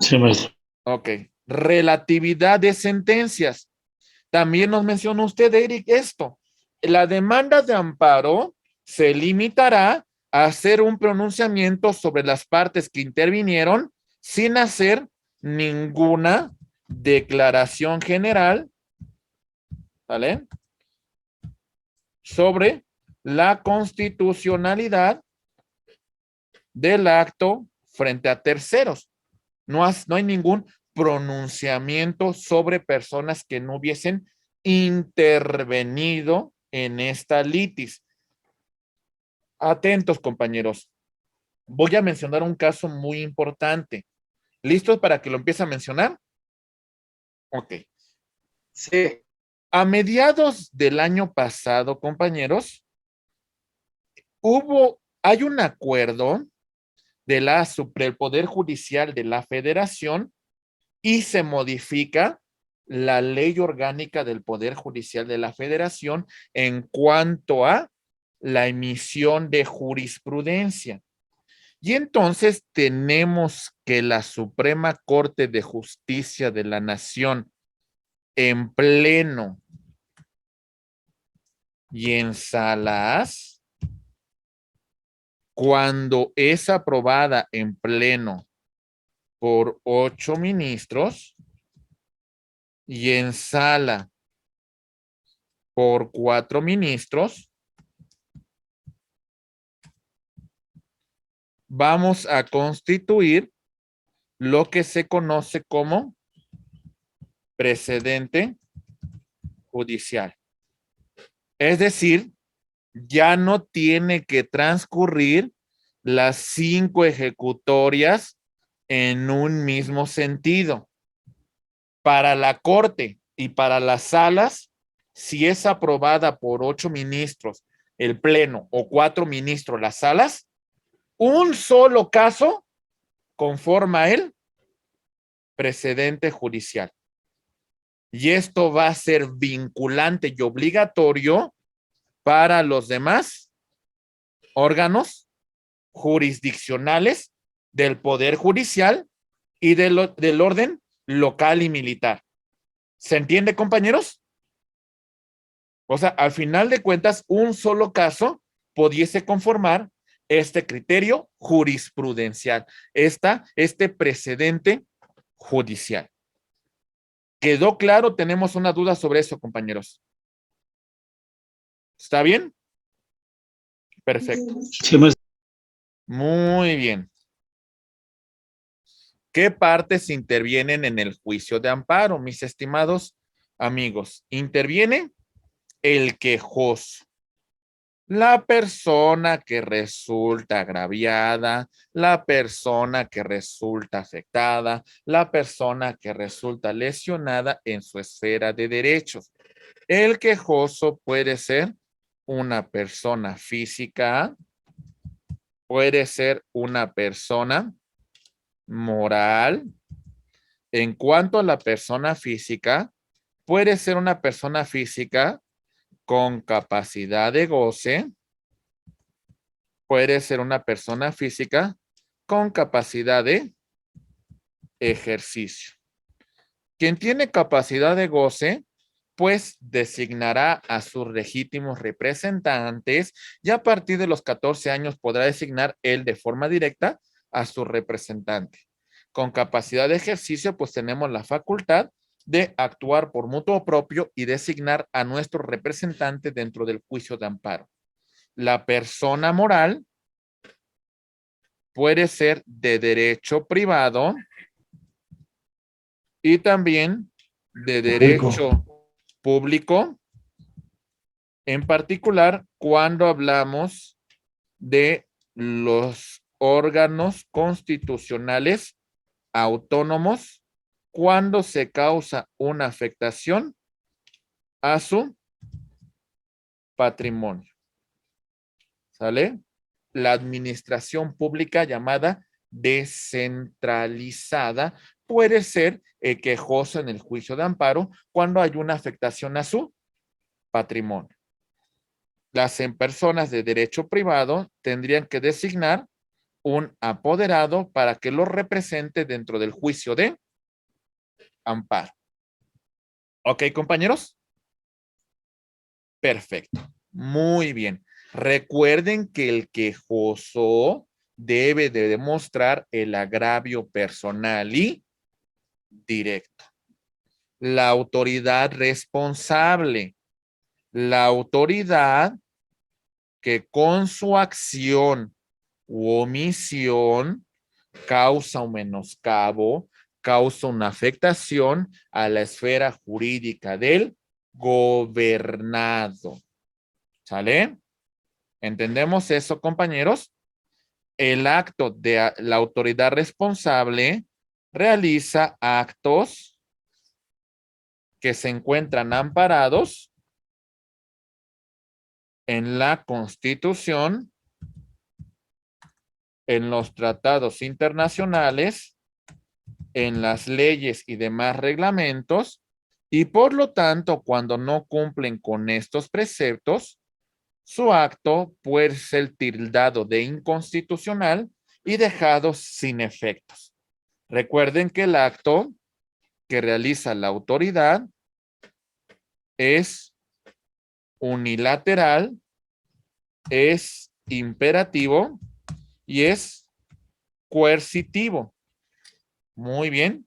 Sí, maestro. Ok. Relatividad de sentencias. También nos mencionó usted, Eric, esto. La demanda de amparo se limitará a hacer un pronunciamiento sobre las partes que intervinieron sin hacer ninguna declaración general, ¿vale? Sobre la constitucionalidad del acto frente a terceros. No hay ningún pronunciamiento sobre personas que no hubiesen intervenido en esta litis. Atentos, compañeros. Voy a mencionar un caso muy importante. ¿Listos para que lo empiece a mencionar? Ok. Sí. A mediados del año pasado, compañeros, hay un acuerdo del Poder Judicial de la Federación y se modifica la ley orgánica del Poder Judicial de la Federación en cuanto a la emisión de jurisprudencia. Y entonces tenemos que la Suprema Corte de Justicia de la Nación en pleno y en salas, cuando es aprobada en pleno por 8 ministros y en sala por 4 ministros, vamos a constituir lo que se conoce como precedente judicial. Es decir, ya no tiene que transcurrir las 5 ejecutorias en un mismo sentido. Para la Corte y para las salas, si es aprobada por 8 ministros el pleno o 4 ministros las salas, un solo caso conforma el precedente judicial. Y esto va a ser vinculante y obligatorio para los demás órganos jurisdiccionales del Poder Judicial y del orden local y militar. ¿Se entiende, compañeros? O sea, al final de cuentas, un solo caso pudiese conformar este criterio jurisprudencial, este precedente judicial. ¿Quedó claro? ¿Tenemos una duda sobre eso, compañeros? ¿Está bien? Perfecto. Sí, maestro. Muy bien. ¿Qué partes intervienen en el juicio de amparo, mis estimados amigos? Interviene el quejoso, la persona que resulta agraviada, la persona que resulta afectada, la persona que resulta lesionada en su esfera de derechos. El quejoso puede ser una persona física, puede ser una persona moral. En cuanto a la persona física, puede ser una persona física con capacidad de goce, puede ser una persona física con capacidad de ejercicio. Quien tiene capacidad de goce, pues designará a sus legítimos representantes y a partir de los 14 años podrá designar él de forma directa a su representante. Con capacidad de ejercicio, pues tenemos la facultad de actuar por mutuo propio y designar a nuestro representante dentro del juicio de amparo. La persona moral puede ser de derecho privado y también de derecho público, en particular cuando hablamos de los órganos constitucionales autónomos cuando se causa una afectación a su patrimonio. ¿Sale? La administración pública llamada descentralizada puede ser quejoso en el juicio de amparo cuando hay una afectación a su patrimonio. Las personas de derecho privado tendrían que designar un apoderado para que lo represente dentro del juicio de amparo. ¿Ok, compañeros? Perfecto. Muy bien. Recuerden que el quejoso debe de demostrar el agravio personal y directo. La autoridad responsable, la autoridad que con su acción u omisión causa un menoscabo, causa una afectación a la esfera jurídica del gobernado. ¿Sale? ¿Entendemos eso, compañeros? El acto de la autoridad responsable realiza actos que se encuentran amparados en la Constitución, en los tratados internacionales, en las leyes y demás reglamentos, y por lo tanto, cuando no cumplen con estos preceptos, su acto puede ser tildado de inconstitucional y dejado sin efectos. Recuerden que el acto que realiza la autoridad es unilateral, es imperativo y es coercitivo. Muy bien.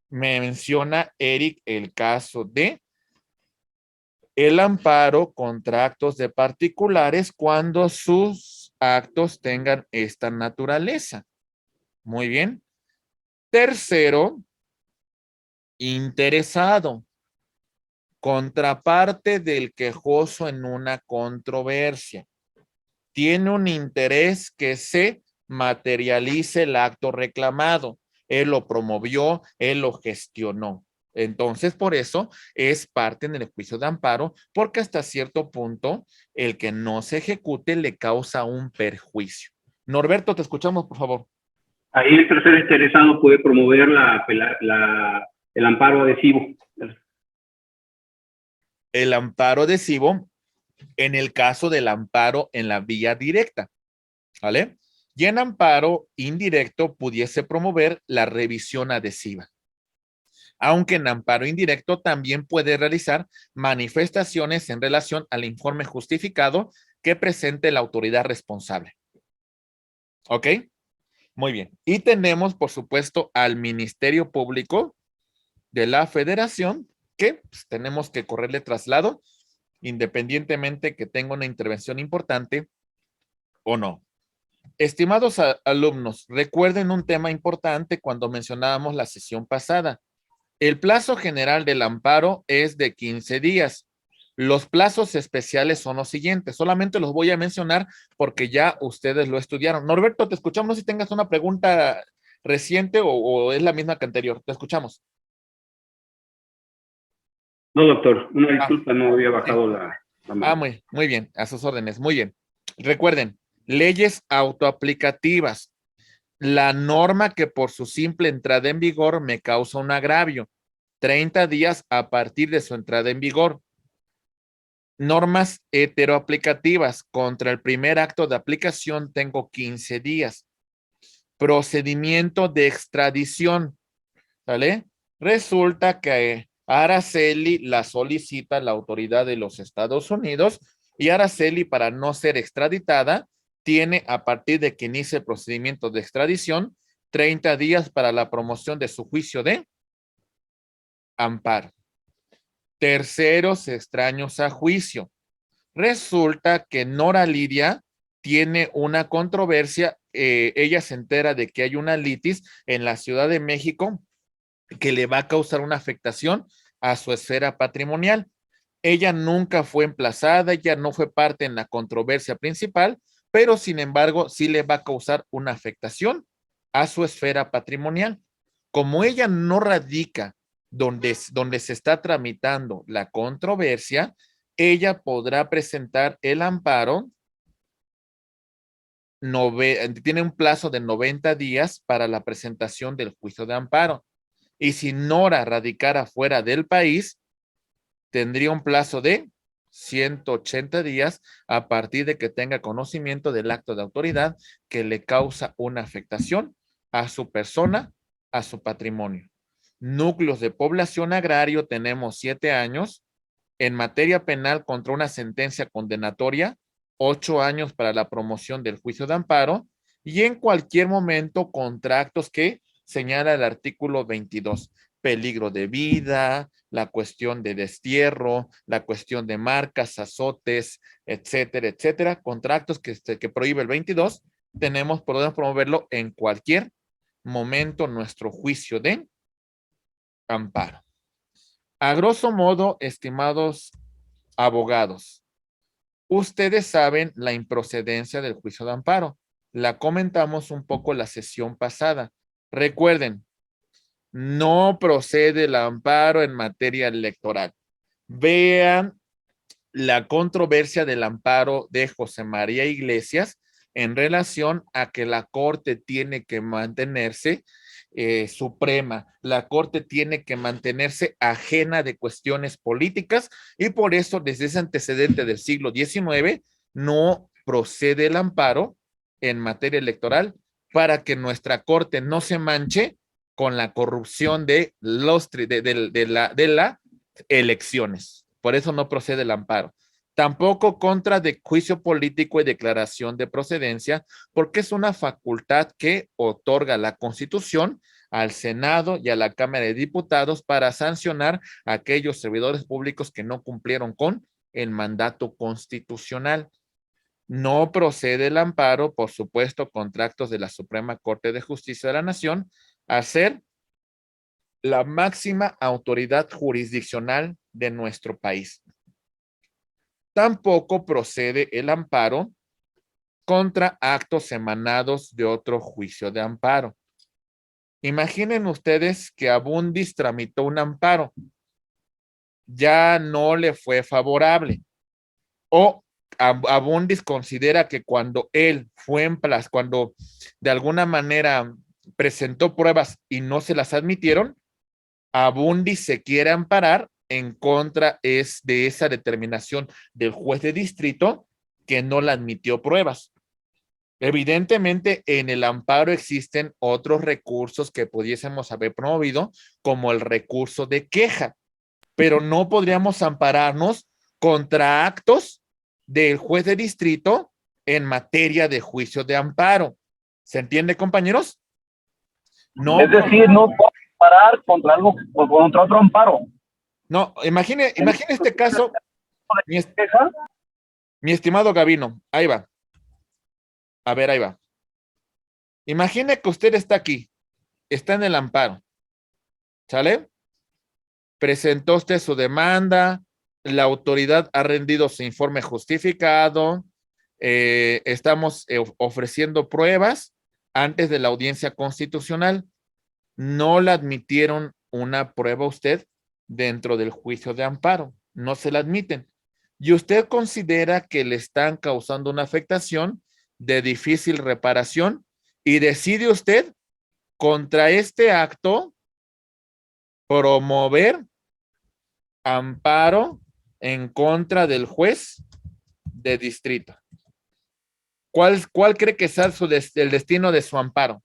Me menciona Eric el caso de el amparo contra actos de particulares cuando sus actos tengan esta naturaleza. Muy bien. Tercero, interesado. Contraparte del quejoso en una controversia. Tiene un interés que se materialice el acto reclamado. Él lo promovió, él lo gestionó. Entonces, por eso es parte en el juicio de amparo, porque hasta cierto punto el que no se ejecute le causa un perjuicio. Norberto, te escuchamos, por favor. Ahí el tercer interesado puede promover el amparo adhesivo. El amparo adhesivo en el caso del amparo en la vía directa, ¿vale? Y en amparo indirecto pudiese promover la revisión adhesiva. Aunque en amparo indirecto también puede realizar manifestaciones en relación al informe justificado que presente la autoridad responsable. ¿Ok? Muy bien. Y tenemos, por supuesto, al Ministerio Público de la Federación, que pues, tenemos que correrle traslado, independientemente que tenga una intervención importante o no. Estimados alumnos, recuerden un tema importante cuando mencionábamos la sesión pasada. El plazo general del amparo es de 15 días. Los plazos especiales son los siguientes. Solamente los voy a mencionar porque ya ustedes lo estudiaron. Norberto, te escuchamos. No sé si tengas una pregunta reciente o es la misma que anterior. Te escuchamos. No, doctor, una disculpa, no había bajado la mano. Muy bien, a sus órdenes, muy bien. Recuerden, leyes autoaplicativas. La norma que por su simple entrada en vigor me causa un agravio. 30 días a partir de su entrada en vigor. Normas heteroaplicativas. Contra el primer acto de aplicación tengo 15 días. Procedimiento de extradición. ¿Vale? Resulta que Araceli la solicita la autoridad de los Estados Unidos y Araceli, para no ser extraditada, tiene a partir de que inicie el procedimiento de extradición 30 días para la promoción de su juicio de amparo. Terceros extraños a juicio. Resulta que Nora Lidia tiene una controversia. Ella se entera de que hay una litis en la Ciudad de México que le va a causar una afectación a su esfera patrimonial. Ella nunca fue emplazada, ella no fue parte en la controversia principal, pero sin embargo sí le va a causar una afectación a su esfera patrimonial. Como ella no radica donde se está tramitando la controversia, ella podrá presentar el amparo, tiene un plazo de 90 días para la presentación del juicio de amparo. Y si Nora radicara fuera del país, tendría un plazo de 180 días a partir de que tenga conocimiento del acto de autoridad que le causa una afectación a su persona, a su patrimonio. Núcleos de población agrario tenemos 7 años. En materia penal contra una sentencia condenatoria, 8 años para la promoción del juicio de amparo, y en cualquier momento contra actos que señala el artículo 22. Peligro de vida, la cuestión de destierro, la cuestión de marcas, azotes, etcétera, etcétera. Contra actos que prohíbe el 22, podemos promoverlo en cualquier momento nuestro juicio de amparo. A grosso modo, estimados abogados, ustedes saben la improcedencia del juicio de amparo. La comentamos un poco la sesión pasada. Recuerden, no procede el amparo en materia electoral. Vean la controversia del amparo de José María Iglesias en relación a que la Corte tiene que mantenerse suprema. La Corte tiene que mantenerse ajena de cuestiones políticas y por eso desde ese antecedente del siglo XIX no procede el amparo en materia electoral para que nuestra Corte no se manche con la corrupción de las elecciones. Por eso no procede el amparo. Tampoco contra de juicio político y declaración de procedencia, porque es una facultad que otorga la Constitución al Senado y a la Cámara de Diputados para sancionar a aquellos servidores públicos que no cumplieron con el mandato constitucional. No procede el amparo, por supuesto, contra actos de la Suprema Corte de Justicia de la Nación, a ser la máxima autoridad jurisdiccional de nuestro país. Tampoco procede el amparo contra actos emanados de otro juicio de amparo. Imaginen ustedes que Abundis tramitó un amparo, ya no le fue favorable, o Abundis considera que cuando él fue en plazo, cuando de alguna manera presentó pruebas y no se las admitieron, Abundis se quiere amparar en contra de esa determinación del juez de distrito que no le admitió pruebas. Evidentemente, en el amparo existen otros recursos que pudiésemos haber promovido, como el recurso de queja, pero no podríamos ampararnos contra actos del juez de distrito en materia de juicio de amparo. ¿Se entiende, compañeros? No. Es decir, no puedo amparar contra otro amparo. No, imagine este caso, mi estimado Gavino, ahí va. A ver, ahí va. Imagine que usted está aquí, está en el amparo, ¿sale? Presentó usted su demanda, la autoridad ha rendido su informe justificado, estamos ofreciendo pruebas antes de la audiencia constitucional. No le admitieron una prueba a usted dentro del juicio de amparo, no se la admiten. Y usted considera que le están causando una afectación de difícil reparación y decide usted contra este acto promover amparo en contra del juez de distrito. ¿Cuál cree que sea el destino de su amparo?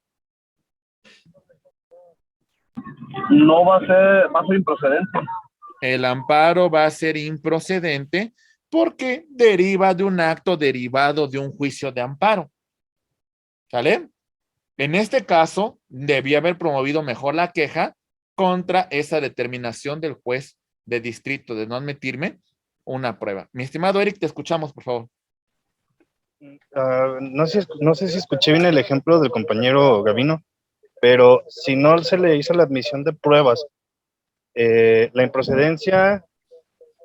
No va a ser improcedente. El amparo va a ser improcedente porque deriva de un acto derivado de un juicio de amparo. ¿Sale? En este caso, debía haber promovido mejor la queja contra esa determinación del juez de distrito de no admitirme una prueba. Mi estimado Eric, te escuchamos, por favor. No sé si escuché bien el ejemplo del compañero Gavino, pero si no se le hizo la admisión de pruebas, la improcedencia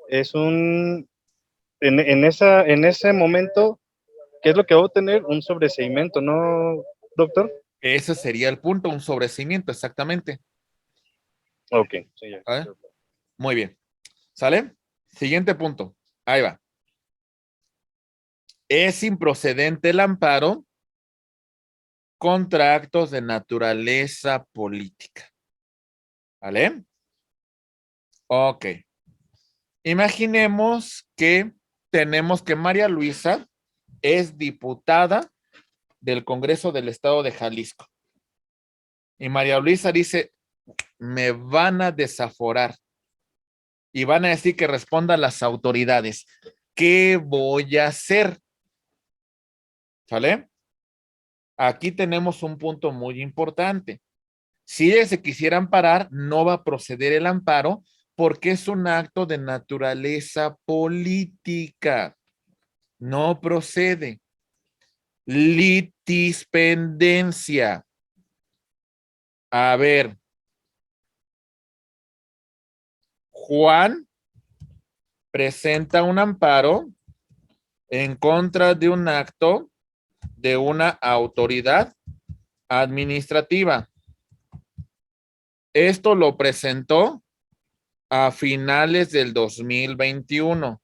es en ese momento ¿Qué es lo que va a obtener? Un sobreseimiento, ¿no, doctor? Ese sería el punto, un sobreseimiento, exactamente. Ok, sí, ya. ¿Vale? Muy bien. ¿Sale? Siguiente punto. Ahí va. Es improcedente el amparo contra actos de naturaleza política. ¿Vale? Ok. Imaginemos que tenemos que María Luisa es diputada del Congreso del Estado de Jalisco. Y María Luisa dice, me van a desaforar y van a decir que respondan las autoridades. ¿Qué voy a hacer? ¿Sale? Aquí tenemos un punto muy importante. Si ellas se quisieran parar, no va a proceder el amparo porque es un acto de naturaleza política. No procede. Litispendencia. A ver. Juan presenta un amparo en contra de un acto de una autoridad administrativa. Esto lo presentó a finales del 2021.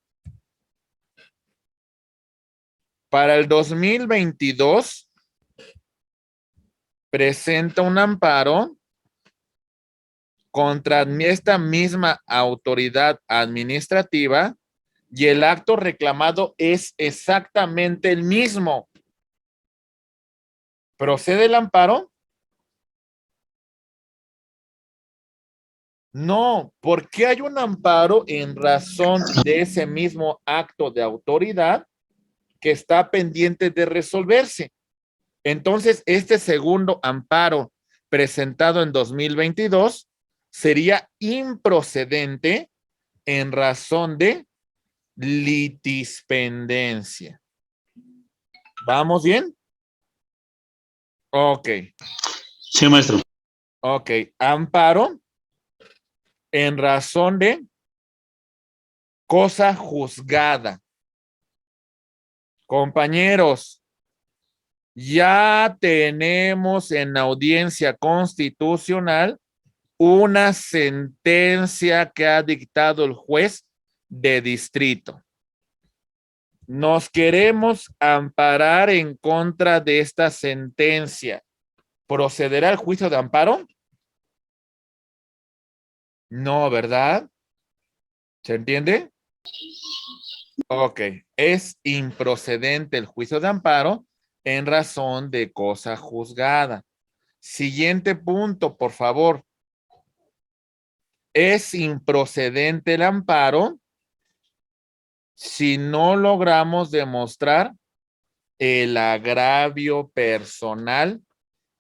Para el 2022, presenta un amparo contra esta misma autoridad administrativa y el acto reclamado es exactamente el mismo. ¿Procede el amparo? No, porque hay un amparo en razón de ese mismo acto de autoridad que está pendiente de resolverse. Entonces, este segundo amparo presentado en 2022 sería improcedente en razón de litispendencia. ¿Vamos bien? Ok. Sí, maestro. Ok. Amparo en razón de cosa juzgada. Compañeros, ya tenemos en audiencia constitucional una sentencia que ha dictado el juez de distrito. Nos queremos amparar en contra de esta sentencia. ¿Procederá el juicio de amparo? No, ¿verdad? ¿Se entiende? Ok, es improcedente el juicio de amparo en razón de cosa juzgada. Siguiente punto, por favor. Es improcedente el amparo si no logramos demostrar el agravio personal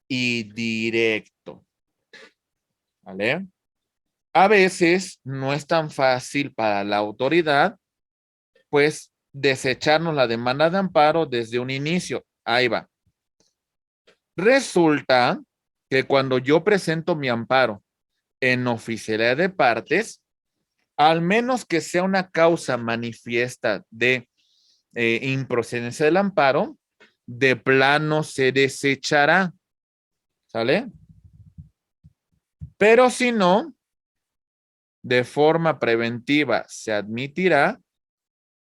y directo. ¿Vale? A veces no es tan fácil para la autoridad, pues, desecharnos la demanda de amparo desde un inicio. Ahí va. Resulta que cuando yo presento mi amparo en oficialidad de partes, al menos que sea una causa manifiesta de improcedencia del amparo, de plano se desechará. ¿Sale? Pero si no, de forma preventiva se admitirá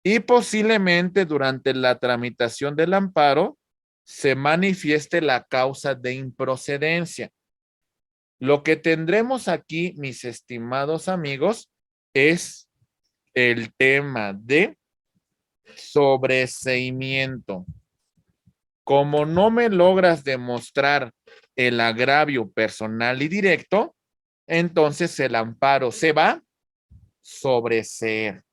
y posiblemente durante la tramitación del amparo se manifieste la causa de improcedencia. Lo que tendremos aquí, mis estimados amigos, es el tema de sobreseimiento. Como no me logras demostrar el agravio personal y directo, entonces el amparo se va a sobreseer.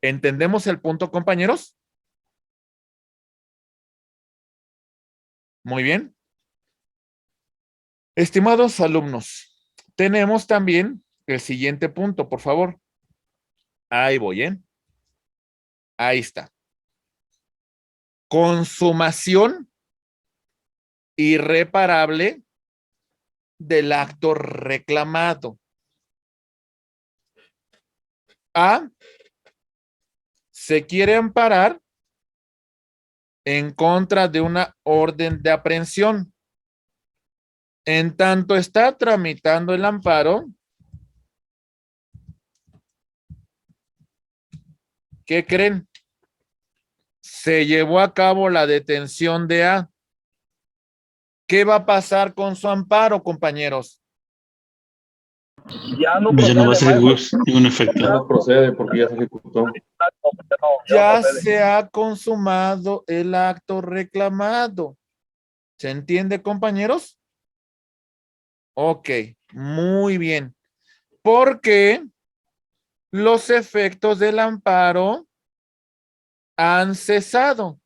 ¿Entendemos el punto, compañeros? Muy bien. Estimados alumnos, tenemos también el siguiente punto, por favor. Ahí voy, ¿eh? Ahí está. Consumación irreparable del acto reclamado. A. Se quiere amparar en contra de una orden de aprehensión. En tanto está tramitando el amparo, ¿qué creen? Se llevó a cabo la detención de A. ¿Qué va a pasar con su amparo, compañeros? Ya no Ya no va a procede, ser maestro. ningún efecto. Ya no procede porque ya se ejecutó. Ya procede. se ha consumado el acto reclamado. ¿Se entiende, compañeros? Ok, muy bien. Porque los efectos del amparo han cesado.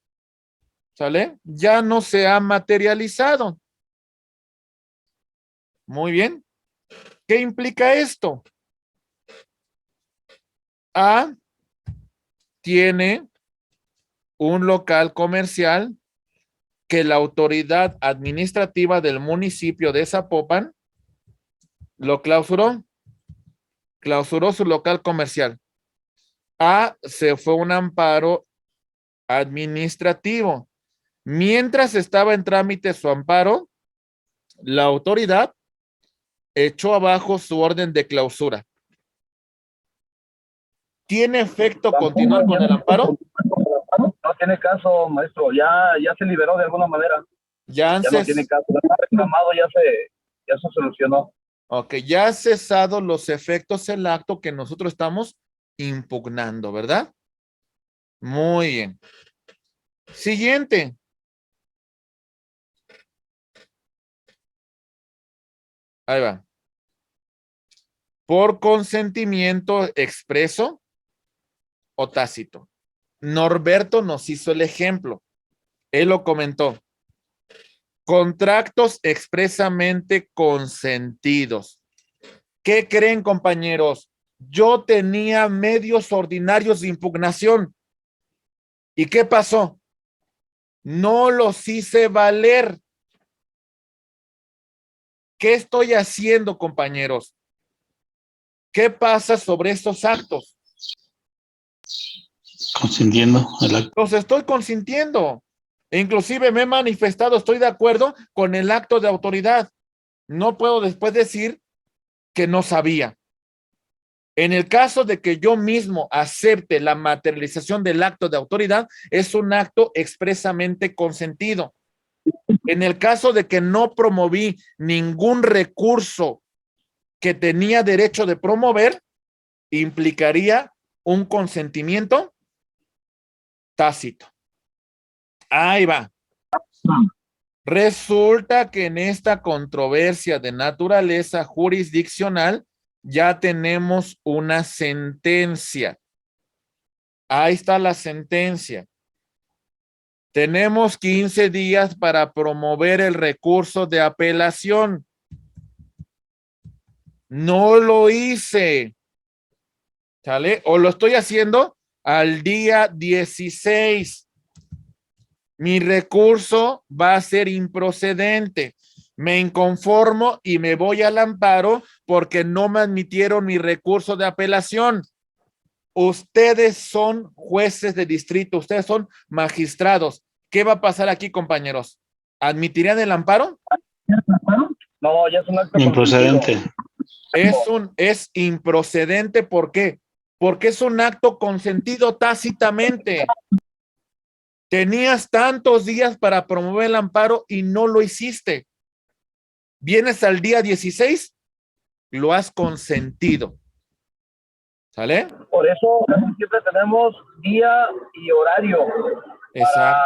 ¿Sale? Ya no se ha materializado. Muy bien. ¿Qué implica esto? A tiene un local comercial que la autoridad administrativa del municipio de Zapopan lo clausuró. Clausuró su local comercial. A se fue a un amparo administrativo. Mientras estaba en trámite su amparo, la autoridad echó abajo su orden de clausura. ¿Tiene efecto continuar con el amparo? No tiene caso, maestro. Ya se liberó de alguna manera. Ya han Ya no tiene caso. Está reclamado, ya se solucionó. Ok, ya ha cesado los efectos del acto que nosotros estamos impugnando, ¿verdad? Muy bien. Siguiente. Ahí va. Por consentimiento expreso o tácito. Norberto nos hizo el ejemplo. Él lo comentó. Contratos expresamente consentidos. ¿Qué creen, compañeros? Yo tenía medios ordinarios de impugnación. ¿Y qué pasó? No los hice valer. ¿Qué estoy haciendo, compañeros? ¿Qué pasa sobre estos actos? Consintiendo el acto. Los estoy consintiendo. Inclusive me he manifestado, estoy de acuerdo con el acto de autoridad. No puedo después decir que no sabía. En el caso de que yo mismo acepte la materialización del acto de autoridad, es un acto expresamente consentido. En el caso de que no promoví ningún recurso que tenía derecho de promover, implicaría un consentimiento tácito. Ahí va. Resulta que en esta controversia de naturaleza jurisdiccional ya tenemos una sentencia. Ahí está la sentencia. Tenemos 15 días para promover el recurso de apelación. No lo hice. ¿Sale? O lo estoy haciendo al día 16. Mi recurso va a ser improcedente. Me inconformo y me voy al amparo porque no me admitieron mi recurso de apelación. Ustedes son jueces de distrito, ustedes son magistrados. ¿Qué va a pasar aquí, compañeros? ¿Admitirían el amparo? No, ya es un acto improcedente. Es improcedente, ¿por qué? Porque es un acto consentido tácitamente. Tenías tantos días para promover el amparo y no lo hiciste. Vienes al día 16, lo has consentido. ¿Sale? Por eso siempre tenemos día y horario. Exacto.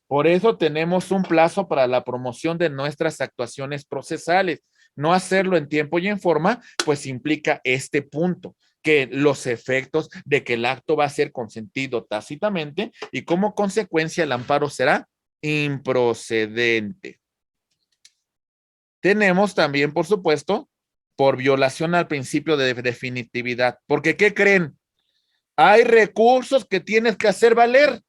Por eso tenemos un plazo para la promoción de nuestras actuaciones procesales. No hacerlo en tiempo y en forma, pues implica este punto, que los efectos de que el acto va a ser consentido tácitamente y como consecuencia el amparo será improcedente. Tenemos también, por supuesto, por violación al principio de definitividad. Porque, ¿qué creen? Hay recursos que tienes que hacer valer.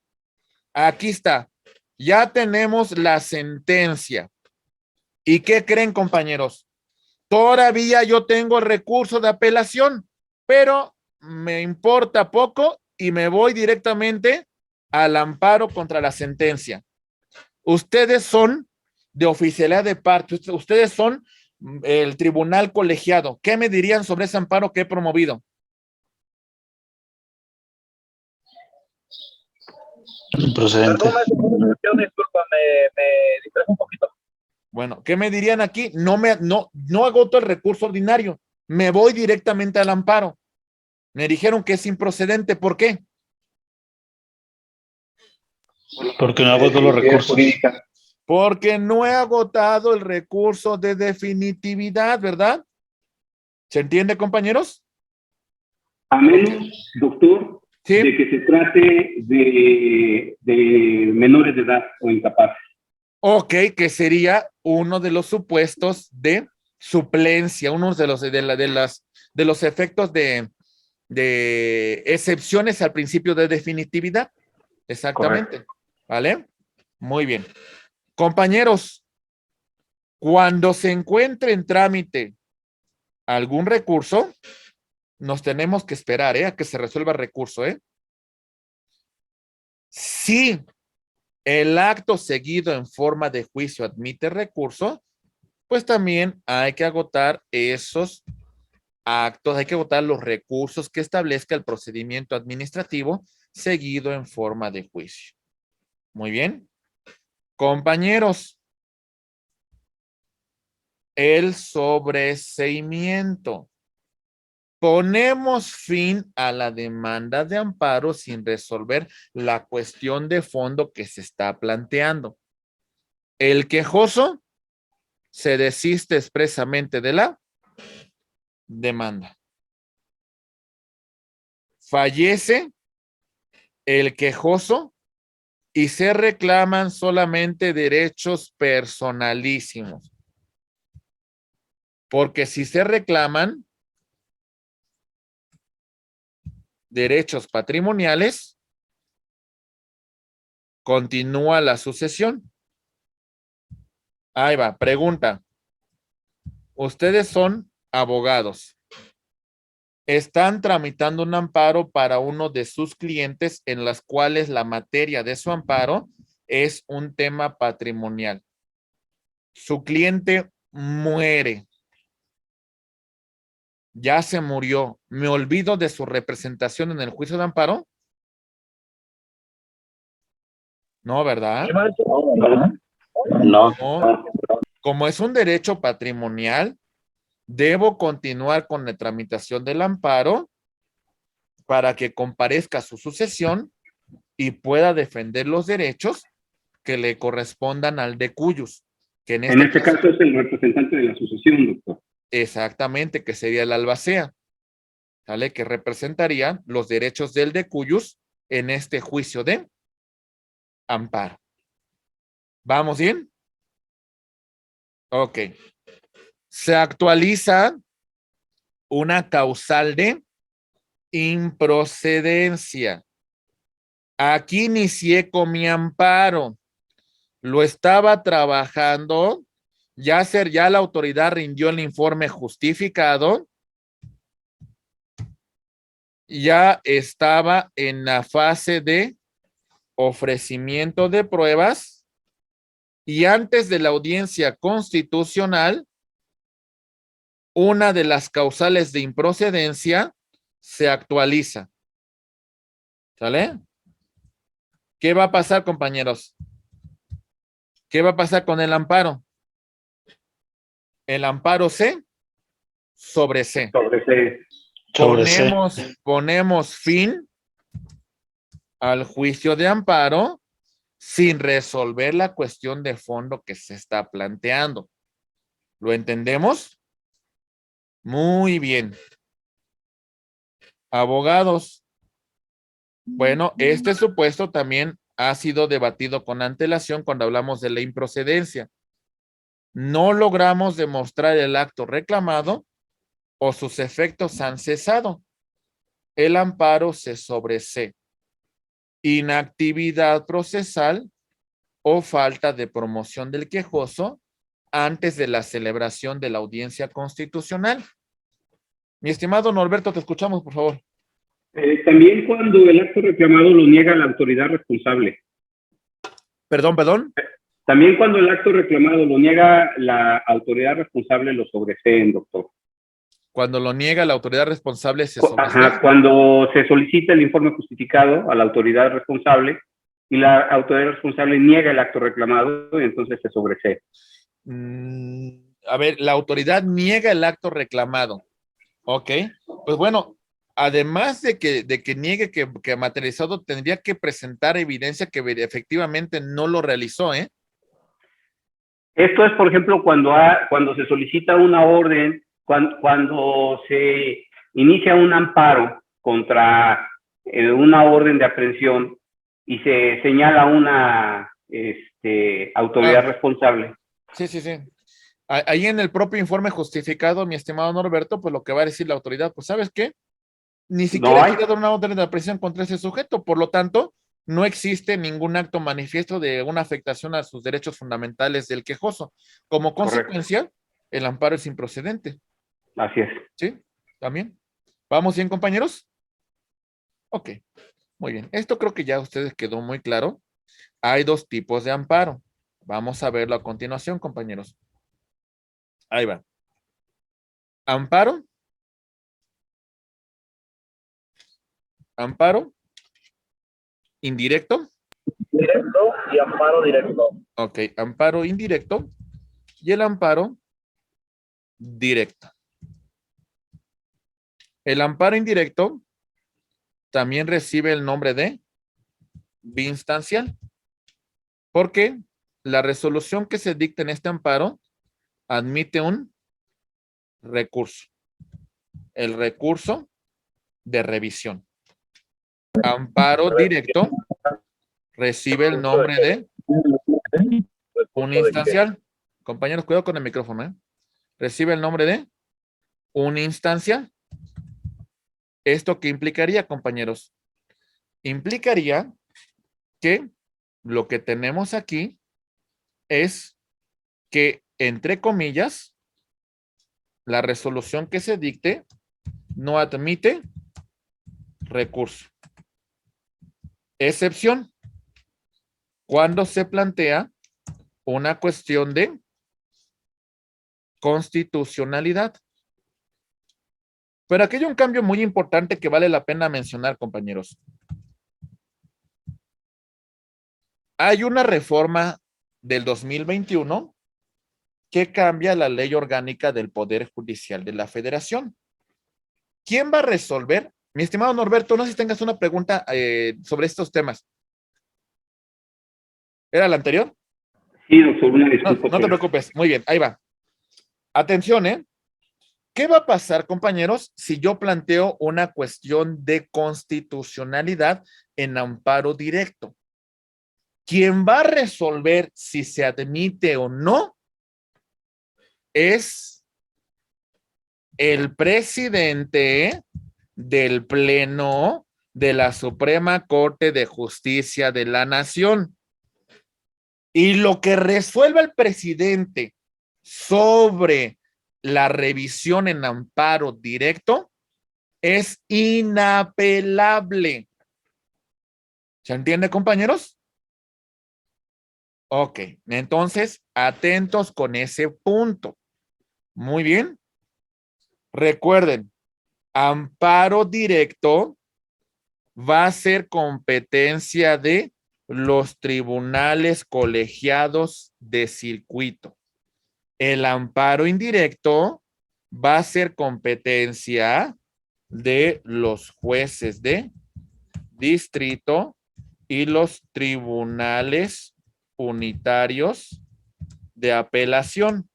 Aquí está. Ya tenemos la sentencia. ¿Y qué creen, compañeros? Todavía yo tengo el recurso de apelación, pero me importa poco y me voy directamente al amparo contra la sentencia. Ustedes son de oficialidad de parte, ustedes son el tribunal colegiado. ¿Qué me dirían sobre ese amparo que he promovido? Improcedente. Disculpa, me distraje un poquito. Bueno, ¿qué me dirían aquí? No agoto el recurso ordinario, me voy directamente al amparo. Me dijeron que es improcedente, ¿por qué? Porque no agotó los recursos. Porque no he agotado el recurso de definitividad, ¿verdad? ¿Se entiende, compañeros? A menos, doctor, Sí. de que se trate de menores de edad o incapaces. Ok, que sería uno de los supuestos de suplencia, uno de los efectos de excepciones al principio de definitividad. Exactamente. Correcto. ¿Vale? Muy bien. Compañeros, cuando se encuentre en trámite algún recurso, nos tenemos que esperar, a que se resuelva el recurso, Si el acto seguido en forma de juicio admite recurso, pues también hay que agotar esos actos, hay que agotar los recursos que establezca el procedimiento administrativo seguido en forma de juicio. Muy bien. Compañeros, el sobreseimiento. Ponemos fin a la demanda de amparo sin resolver la cuestión de fondo que se está planteando. El quejoso se desiste expresamente de la demanda. Fallece el quejoso y se reclaman solamente derechos personalísimos. Porque si se reclaman derechos patrimoniales, continúa la sucesión. Ahí va, pregunta. Ustedes son abogados. Están tramitando un amparo para uno de sus clientes en las cuales la materia de su amparo es un tema patrimonial. Su cliente muere. Ya se murió. ¿Me olvido de su representación en el juicio de amparo? No, ¿verdad? No. No. Como es un derecho patrimonial, debo continuar con la tramitación del amparo para que comparezca su sucesión y pueda defender los derechos que le correspondan al de cuyos. Que en este caso es el representante de la sucesión, doctor. Exactamente, que sería el albacea, ¿vale? Que representaría los derechos del de cuyos en este juicio de amparo. ¿Vamos bien? Ok. Se actualiza una causal de improcedencia. Aquí inicié con mi amparo. Lo estaba trabajando. Ya la autoridad rindió el informe justificado. Ya estaba en la fase de ofrecimiento de pruebas y antes de la audiencia constitucional, una de las causales de improcedencia se actualiza. ¿Sale? ¿Qué va a pasar, compañeros? ¿Qué va a pasar con el amparo? El amparo C sobre C. Ponemos fin al juicio de amparo sin resolver la cuestión de fondo que se está planteando. ¿Lo entendemos? Muy bien. Abogados. Bueno, este supuesto también ha sido debatido con antelación cuando hablamos de la improcedencia. No logramos demostrar el acto reclamado o sus efectos han cesado. El amparo se sobresee. Inactividad procesal o falta de promoción del quejoso antes de la celebración de la audiencia constitucional. Mi estimado Norberto, te escuchamos, por favor. También cuando el acto reclamado lo niega la autoridad responsable. Perdón. También cuando el acto reclamado lo niega la autoridad responsable, lo sobreseen, doctor. Cuando lo niega la autoridad responsable se sobresee. Ajá, cuando se solicita el informe justificado a la autoridad responsable y la autoridad responsable niega el acto reclamado, y entonces se sobresee. A ver, la autoridad niega el acto reclamado. Ok, pues bueno, además de que niegue que materializado, tendría que presentar evidencia que efectivamente no lo realizó, ¿eh? Esto es, por ejemplo, cuando se solicita una orden, cuando se inicia un amparo contra una orden de aprehensión y se señala una autoridad responsable. Sí. Ahí en el propio informe justificado, mi estimado Norberto, pues lo que va a decir la autoridad, pues ¿sabes qué? Ni siquiera quiere dar una orden de aprehensión contra ese sujeto, por lo tanto, no existe ningún acto manifiesto de una afectación a sus derechos fundamentales del quejoso. Como consecuencia, el amparo es improcedente. Así es. ¿Sí? ¿También? ¿Vamos bien, compañeros? Ok, muy bien. Esto creo que ya a ustedes quedó muy claro. Hay dos tipos de amparo. Vamos a verlo a continuación, compañeros. Ahí va. Amparo. Amparo. Indirecto. Directo y amparo directo. Ok, amparo indirecto y el amparo directo. El amparo indirecto también recibe el nombre de instancial, porque la resolución que se dicta en este amparo admite un recurso. El recurso de revisión. Amparo directo recibe el nombre de uninstancial. Compañeros, cuidado con el micrófono, ¿eh? Recibe el nombre de uninstancial. ¿Esto qué implicaría, compañeros? Implicaría que lo que tenemos aquí es que, entre comillas, la resolución que se dicte no admite recurso. Excepción, cuando se plantea una cuestión de constitucionalidad. Pero aquí hay un cambio muy importante que vale la pena mencionar, compañeros. Hay una reforma del 2021 que cambia la ley orgánica del Poder Judicial de la Federación. ¿Quién va a resolver? Mi estimado Norberto, no sé si tengas una pregunta sobre estos temas. ¿Era la anterior? Sí, doctor, una disculpa. No te preocupes, muy bien, ahí va. Atención, ¿eh? ¿Qué va a pasar, compañeros, si yo planteo una cuestión de constitucionalidad en amparo directo? Quien va a resolver si se admite o no es el presidente del Pleno de la Suprema Corte de Justicia de la Nación. Y lo que resuelva el presidente sobre la revisión en amparo directo es inapelable. ¿Se entiende, compañeros? Ok, entonces, atentos con ese punto. Muy bien. Recuerden, amparo directo va a ser competencia de los tribunales colegiados de circuito. El amparo indirecto va a ser competencia de los jueces de distrito y los tribunales unitarios de apelación,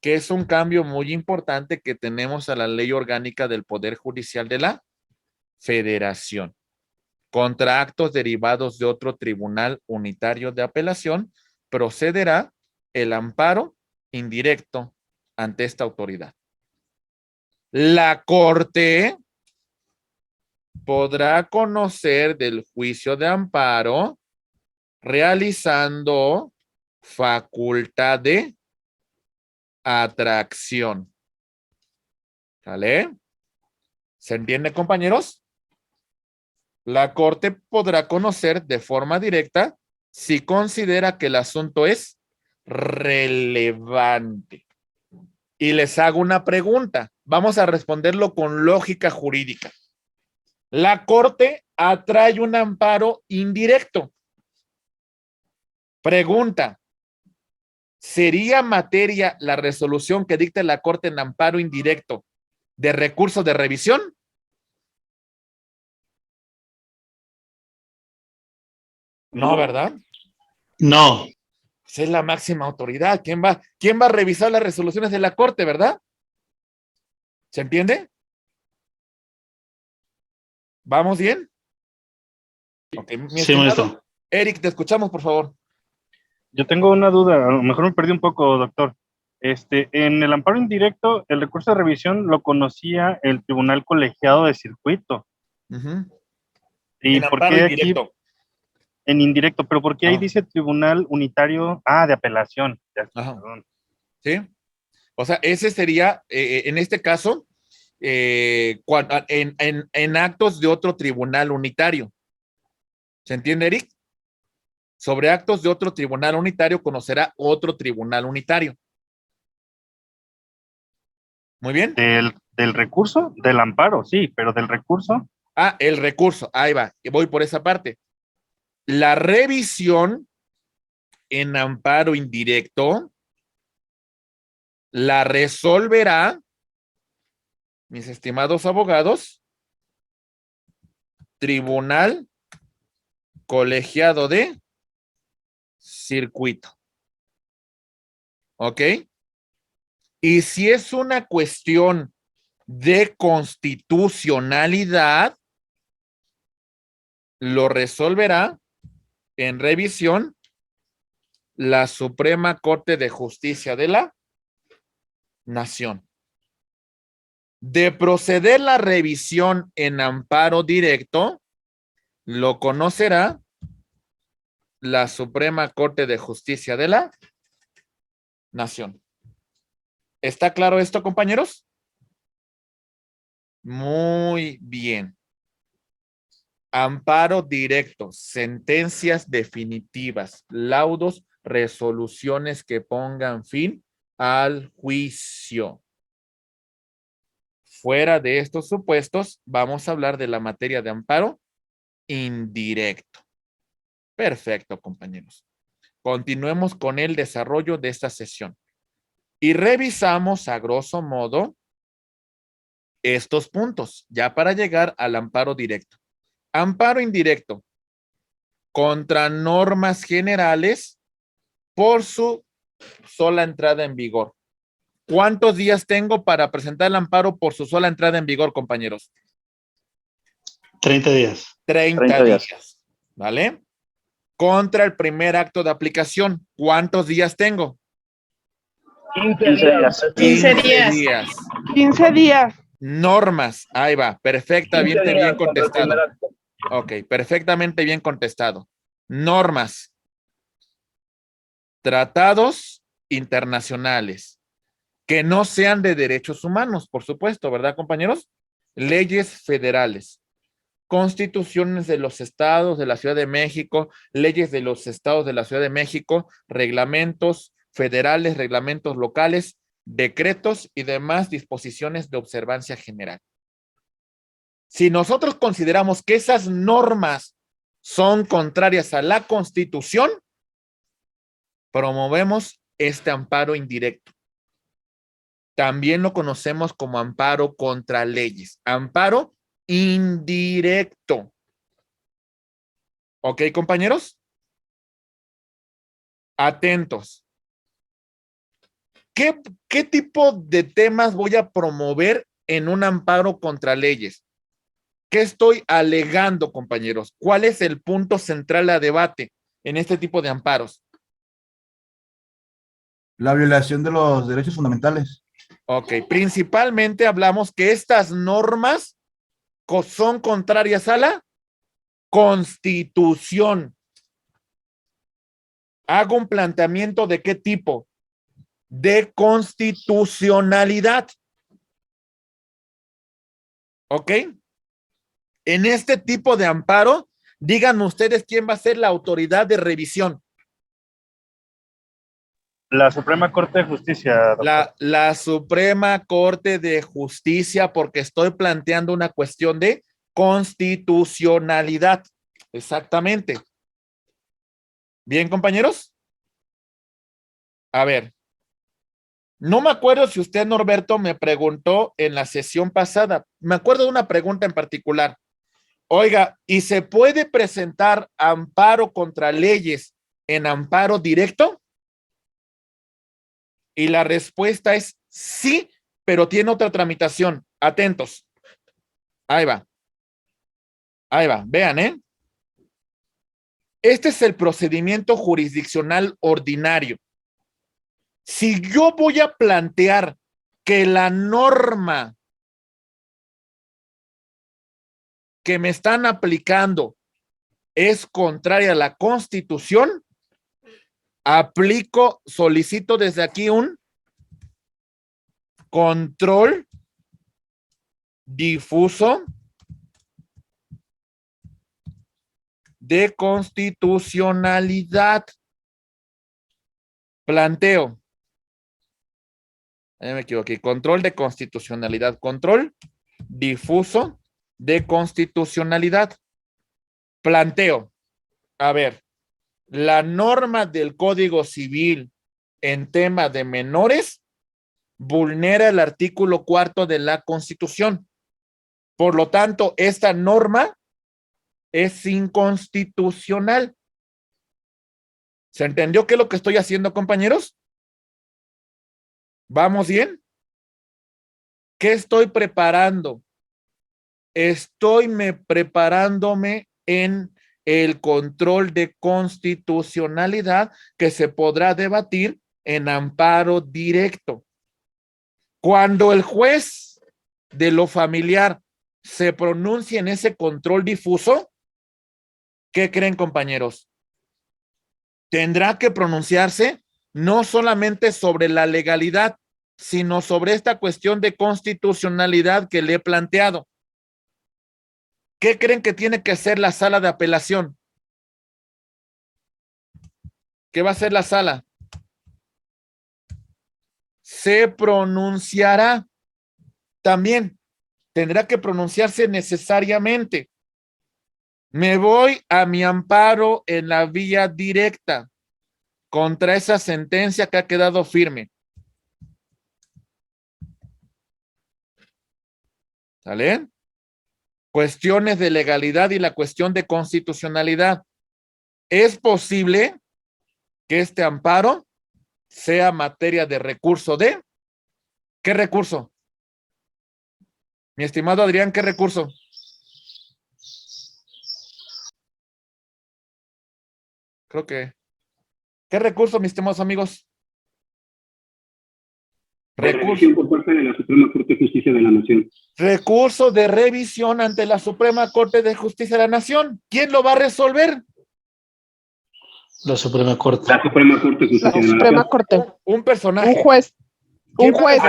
que es un cambio muy importante que tenemos a la ley orgánica del Poder Judicial de la Federación. Contra actos derivados de otro tribunal unitario de apelación, procederá el amparo indirecto ante esta autoridad. La Corte podrá conocer del juicio de amparo realizando facultad de atracción. ¿Vale? ¿Se entiende, compañeros? La Corte podrá conocer de forma directa si considera que el asunto es relevante. Y les hago una pregunta. Vamos a responderlo con lógica jurídica. La Corte atrae un amparo indirecto. Pregunta. ¿Sería materia la resolución que dicte la Corte en amparo indirecto de recurso de revisión? No, ¿verdad? No. Esa es la máxima autoridad. ¿Quién va a revisar las resoluciones de la Corte, verdad? ¿Se entiende? ¿Vamos bien? Ok, mi Sí, estimado. maestro. Eric, te escuchamos, por favor. Yo tengo una duda, a lo mejor me perdí un poco, doctor. En el amparo indirecto, el recurso de revisión lo conocía el Tribunal Colegiado de Circuito. Ujú. ¿Y En por amparo qué aquí indirecto. en indirecto? Pero ¿por qué ahí Ah. dice Tribunal Unitario? De apelación. Ya, Ajá. perdón. ¿Sí? O sea, ese sería, en este caso, en actos de otro tribunal unitario. ¿Se entiende, Eric? Sobre actos de otro tribunal unitario conocerá otro tribunal unitario. Muy bien. Del recurso, del amparo, sí, pero del recurso. El recurso. Ahí va. Voy por esa parte. La revisión en amparo indirecto la resolverá, mis estimados abogados, Tribunal Colegiado de Circuito. ¿Ok? Y si es una cuestión de constitucionalidad, lo resolverá en revisión la Suprema Corte de Justicia de la Nación. De proceder la revisión en amparo directo, lo conocerá la Suprema Corte de Justicia de la Nación. ¿Está claro esto, compañeros? Muy bien. Amparo directo, sentencias definitivas, laudos, resoluciones que pongan fin al juicio. Fuera de estos supuestos, vamos a hablar de la materia de amparo indirecto. Perfecto, compañeros. Continuemos con el desarrollo de esta sesión. Y revisamos a grosso modo estos puntos, ya para llegar al amparo directo. Amparo indirecto contra normas generales por su sola entrada en vigor. ¿Cuántos días tengo para presentar el amparo por su sola entrada en vigor, compañeros? 30 días. 30 días. ¿Vale? Contra el primer acto de aplicación, ¿cuántos días tengo? 15 días. 15 días. 15 días. Normas, ahí va, 15 perfectamente días bien contra el contestado. primer acto. Ok, perfectamente bien contestado. Normas. Tratados internacionales que no sean de derechos humanos, por supuesto, ¿verdad, compañeros? Leyes federales, constituciones de los estados de la Ciudad de México, leyes de los estados de la Ciudad de México, reglamentos federales, reglamentos locales, decretos y demás disposiciones de observancia general. Si nosotros consideramos que esas normas son contrarias a la Constitución, promovemos este amparo indirecto. También lo conocemos como amparo contra leyes. Amparo indirecto. ¿Ok, compañeros? Atentos. ¿Qué tipo de temas voy a promover en un amparo contra leyes? ¿Qué estoy alegando, compañeros? ¿Cuál es el punto central a debate en este tipo de amparos? La violación de los derechos fundamentales. Ok, principalmente hablamos que estas normas son contrarias a la Constitución. Hago un planteamiento de qué tipo? De constitucionalidad. ¿Ok? En este tipo de amparo, díganme ustedes quién va a ser la autoridad de revisión. La Suprema Corte de Justicia, doctor. La Suprema Corte de Justicia, porque estoy planteando una cuestión de constitucionalidad. Exactamente. Bien, compañeros. A ver. No me acuerdo si usted, Norberto, me preguntó en la sesión pasada. Me acuerdo de una pregunta en particular. Oiga, ¿y se puede presentar amparo contra leyes en amparo directo? Y la respuesta es sí, pero tiene otra tramitación. Atentos. Ahí va. Ahí va. Vean, ¿eh? Este es el procedimiento jurisdiccional ordinario. Si yo voy a plantear que la norma que me están aplicando es contraria a la Constitución, solicito desde aquí un control difuso de constitucionalidad. Planteo. Me equivoqué. Control de constitucionalidad. Control difuso de constitucionalidad. Planteo. A ver, la norma del Código Civil en tema de menores vulnera el artículo 4 de la Constitución. Por lo tanto, esta norma es inconstitucional. ¿Se entendió qué es lo que estoy haciendo, compañeros? ¿Vamos bien? ¿Qué estoy preparando? Estoy preparándome en el control de constitucionalidad que se podrá debatir en amparo directo. Cuando el juez de lo familiar se pronuncia en ese control difuso, ¿qué creen, compañeros? Tendrá que pronunciarse no solamente sobre la legalidad, sino sobre esta cuestión de constitucionalidad que le he planteado. ¿Qué creen que tiene que hacer la sala de apelación? ¿Qué va a hacer la sala? Se pronunciará. También tendrá que pronunciarse necesariamente. Me voy a mi amparo en la vía directa contra esa sentencia que ha quedado firme. ¿Sale? Cuestiones de legalidad y la cuestión de constitucionalidad. ¿Es posible que este amparo sea materia de recurso de? ¿Qué recurso? Mi estimado Adrián, ¿qué recurso? Creo que. ¿Qué recurso, mis estimados amigos? Revisión por parte de la Suprema Corte de Justicia de la Nación. Recurso de revisión ante la Suprema Corte de Justicia de la Nación. ¿Quién lo va a resolver? La Suprema Corte. La Suprema Corte de Justicia de la Suprema Nación. Corte. Un personaje. Un juez. Un juez.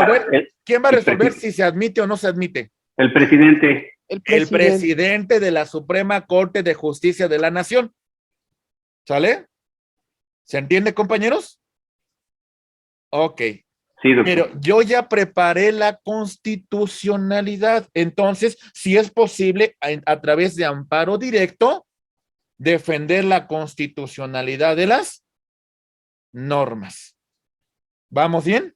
¿Quién va a resolver si se admite o no se admite? El presidente. El presidente de la Suprema Corte de Justicia de la Nación. ¿Sale? ¿Se entiende, compañeros? Ok. Sí, doctor. Pero yo ya preparé la constitucionalidad. Entonces, si es posible, a través de amparo directo, defender la constitucionalidad de las normas. ¿Vamos bien?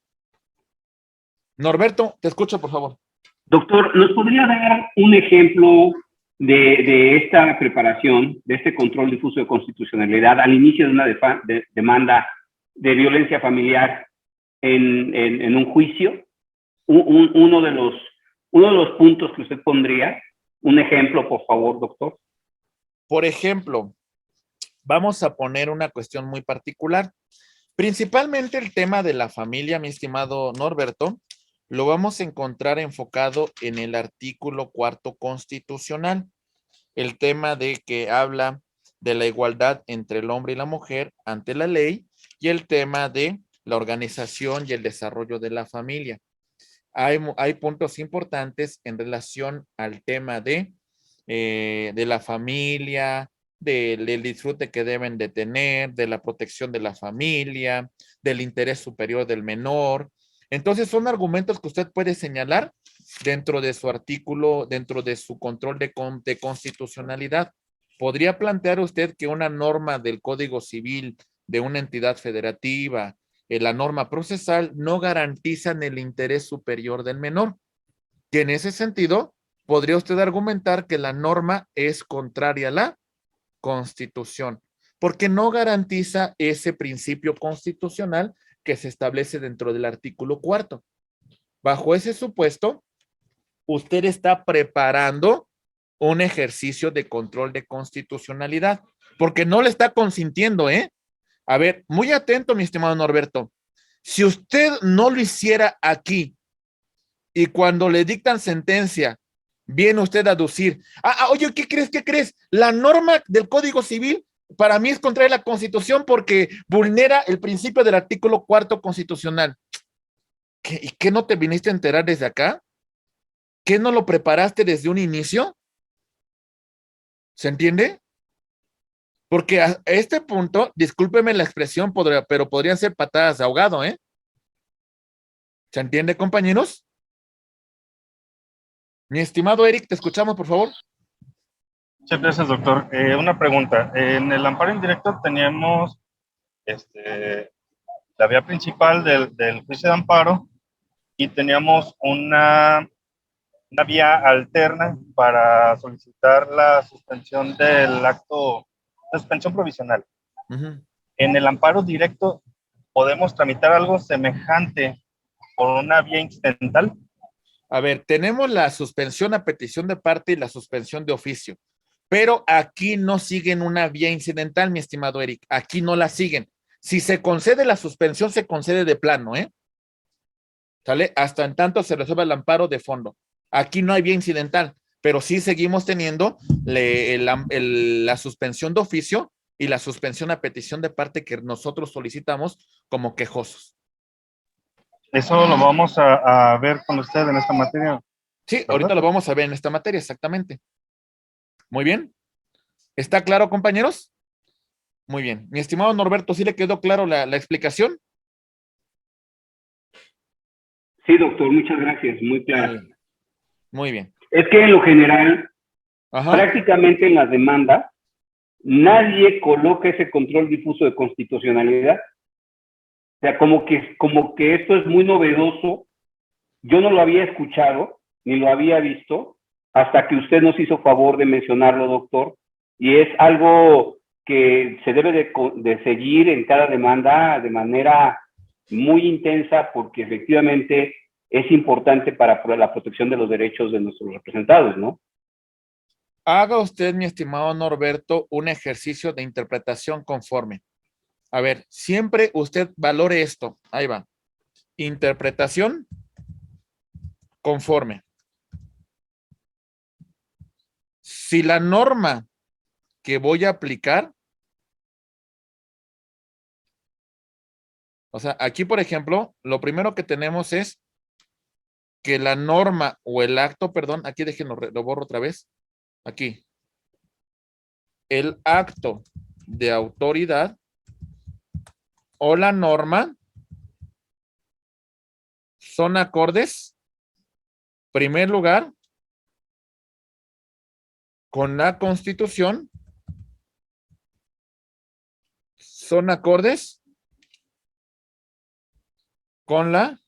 Norberto, te escucho, por favor. Doctor, ¿nos podría dar un ejemplo de esta preparación, de este control difuso de constitucionalidad al inicio de una demanda de violencia familiar en un juicio? Uno de los puntos que usted pondría, un ejemplo, por favor, doctor. Por ejemplo, vamos a poner una cuestión muy particular. Principalmente el tema de la familia, mi estimado Norberto, lo vamos a encontrar enfocado en el artículo 4 constitucional. El tema de que habla de la igualdad entre el hombre y la mujer ante la ley y el tema de la organización y el desarrollo de la familia. hay puntos importantes en relación al tema de la familia, del disfrute que deben de tener, de la protección de la familia, del interés superior del menor. Entonces son argumentos que usted puede señalar dentro de su artículo, dentro de su control de constitucionalidad. ¿Podría plantear usted que una norma del Código Civil de una entidad federativa, la norma procesal, no garantizan el interés superior del menor? Que en ese sentido, podría usted argumentar que la norma es contraria a la Constitución, porque no garantiza ese principio constitucional que se establece dentro del artículo 4. Bajo ese supuesto, usted está preparando un ejercicio de control de constitucionalidad, porque no le está consintiendo, ¿eh? A ver, muy atento, mi estimado Norberto. Si usted no lo hiciera aquí y cuando le dictan sentencia, viene usted a aducir, oye, ¿qué crees? ¿Qué crees? La norma del Código Civil para mí es contraria a la Constitución porque vulnera el principio del artículo 4 constitucional. ¿Y qué no te viniste a enterar desde acá? ¿Qué no lo preparaste desde un inicio? ¿Se entiende? Porque a este punto, discúlpeme la expresión, pero podrían ser patadas de ahogado, ¿eh? ¿Se entiende, compañeros? Mi estimado Eric, te escuchamos, por favor. Muchas gracias, doctor. Una pregunta. En el amparo indirecto teníamos la vía principal del juicio de amparo y teníamos una vía alterna para solicitar la suspensión del acto, la suspensión provisional. En el amparo directo, ¿podemos tramitar algo semejante por una vía incidental? A ver, tenemos la suspensión a petición de parte y la suspensión de oficio, pero aquí no siguen una vía incidental, mi estimado Eric, aquí no la siguen. Si se concede la suspensión, se concede de plano, ¿eh? ¿Sale? Hasta en tanto se resuelve el amparo de fondo. Aquí no hay vía incidental, pero sí seguimos teniendo la suspensión de oficio y la suspensión a petición de parte que nosotros solicitamos como quejosos. Eso lo vamos a ver con usted en esta materia. Sí, ¿verdad? ahorita lo vamos a ver en esta materia, exactamente. Muy bien. ¿Está claro, compañeros? Muy bien. Mi estimado Norberto, ¿sí le quedó claro la explicación? Sí, doctor, muchas gracias, muy claro. Muy bien. Es que en lo general, prácticamente en las demandas, nadie coloca ese control difuso de constitucionalidad. O sea, como que esto es muy novedoso. Yo no lo había escuchado, ni lo había visto, hasta que usted nos hizo favor de mencionarlo, doctor. Y es algo que se debe de seguir en cada demanda de manera muy intensa, porque efectivamente es importante para la protección de los derechos de nuestros representados, ¿no? Haga usted, mi estimado Norberto, un ejercicio de interpretación conforme. A ver, siempre usted valore esto. Ahí va. Interpretación conforme. Si la norma que voy a aplicar, o sea, aquí, por ejemplo, lo primero que tenemos es que la norma o el acto, perdón, aquí déjenlo, lo borro otra vez. Aquí. El acto de autoridad o la norma son acordes, primer lugar, con la Constitución, son acordes con la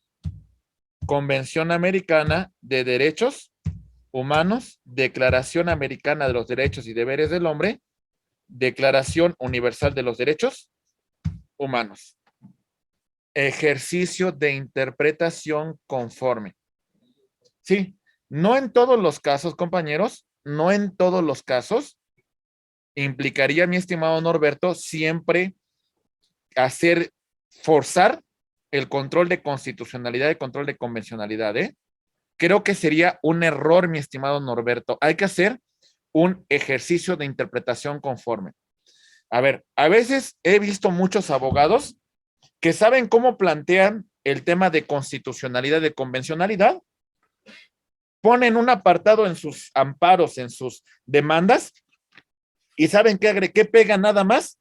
Convención Americana de Derechos Humanos, Declaración Americana de los Derechos y Deberes del Hombre, Declaración Universal de los Derechos Humanos. Ejercicio de interpretación conforme. Sí, no en todos los casos, compañeros, no en todos los casos implicaría, mi estimado Norberto, siempre forzar el control de constitucionalidad y control de convencionalidad, ¿eh? Creo que sería un error, mi estimado Norberto. Hay que hacer un ejercicio de interpretación conforme. A ver, a veces he visto muchos abogados que saben cómo plantean el tema de constitucionalidad y de convencionalidad, ponen un apartado en sus amparos, en sus demandas, y ¿saben qué pegan nada más?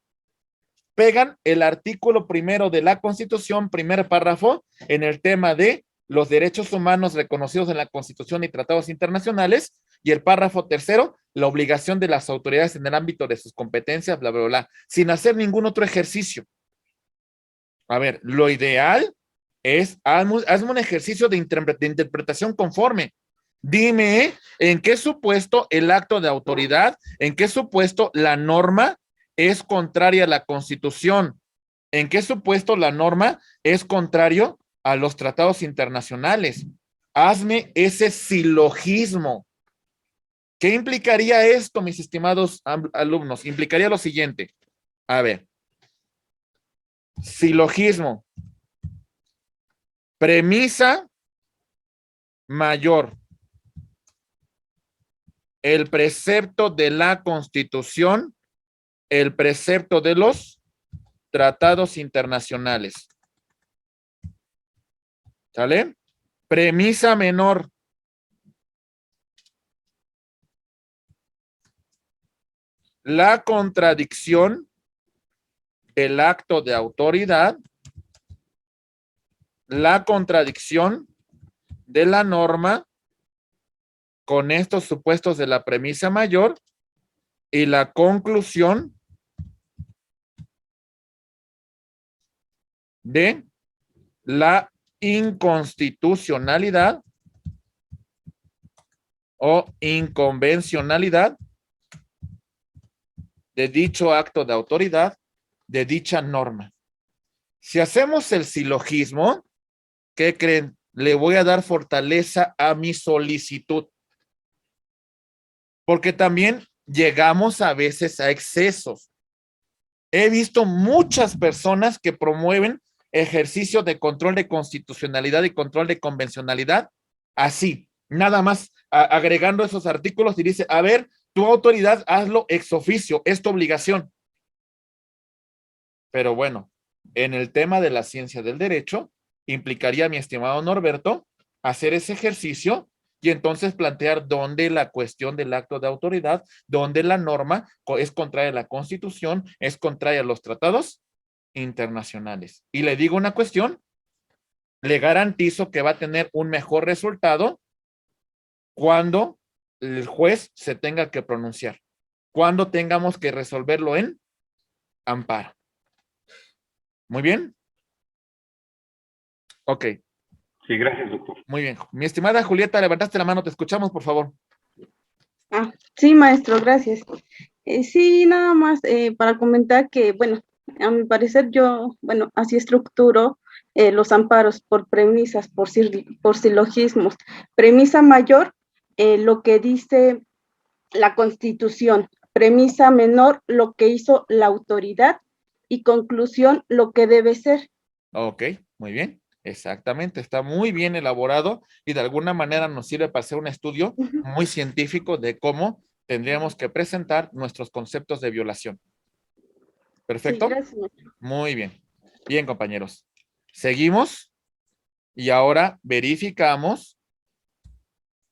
Pegan el artículo primero de la Constitución, primer párrafo, en el tema de los derechos humanos reconocidos en la Constitución y tratados internacionales, y el párrafo tercero, la obligación de las autoridades en el ámbito de sus competencias, bla, bla, bla, sin hacer ningún otro ejercicio. A ver, lo ideal es, hazme un ejercicio de interpretación conforme. Dime en qué supuesto el acto de autoridad, en qué supuesto la norma es contraria a la Constitución, en qué supuesto la norma es contrario a los tratados internacionales. Hazme ese silogismo. ¿Qué implicaría esto, mis estimados alumnos? Implicaría lo siguiente. A ver. Silogismo. Premisa mayor. El precepto de la Constitución, el precepto de los tratados internacionales. ¿Sale? Premisa menor. La contradicción, el acto de autoridad, la contradicción de la norma con estos supuestos de la premisa mayor y la conclusión de la inconstitucionalidad o inconvencionalidad de dicho acto de autoridad, de dicha norma. Si hacemos el silogismo, ¿qué creen? Le voy a dar fortaleza a mi solicitud. Porque también llegamos a veces a excesos. He visto muchas personas que promueven ejercicios de control de constitucionalidad y control de convencionalidad así, nada más agregando esos artículos y dice, a ver, tu autoridad hazlo ex oficio, es tu obligación. Pero bueno, en el tema de la ciencia del derecho, implicaría, mi estimado Norberto, hacer ese ejercicio y entonces plantear dónde la cuestión del acto de autoridad, dónde la norma es contraria a la Constitución, es contraria a los tratados internacionales. Y le digo una cuestión, le garantizo que va a tener un mejor resultado cuando el juez se tenga que pronunciar, cuando tengamos que resolverlo en amparo. Muy bien. Ok. Sí, gracias, doctor. Muy bien. Mi estimada Julieta, levantaste la mano, te escuchamos, por favor. Sí, maestro, gracias. Sí, nada más para comentar que, bueno, a mi parecer yo, bueno, así estructuro los amparos por premisas, por silogismos. Premisa mayor, lo que dice la Constitución. Premisa menor, lo que hizo la autoridad. Y conclusión, lo que debe ser. Ok, muy bien. Exactamente, está muy bien elaborado y de alguna manera nos sirve para hacer un estudio muy científico de cómo tendríamos que presentar nuestros conceptos de violación. ¿Perfecto? Sí, gracias. Muy bien. Bien, compañeros. Seguimos y ahora verificamos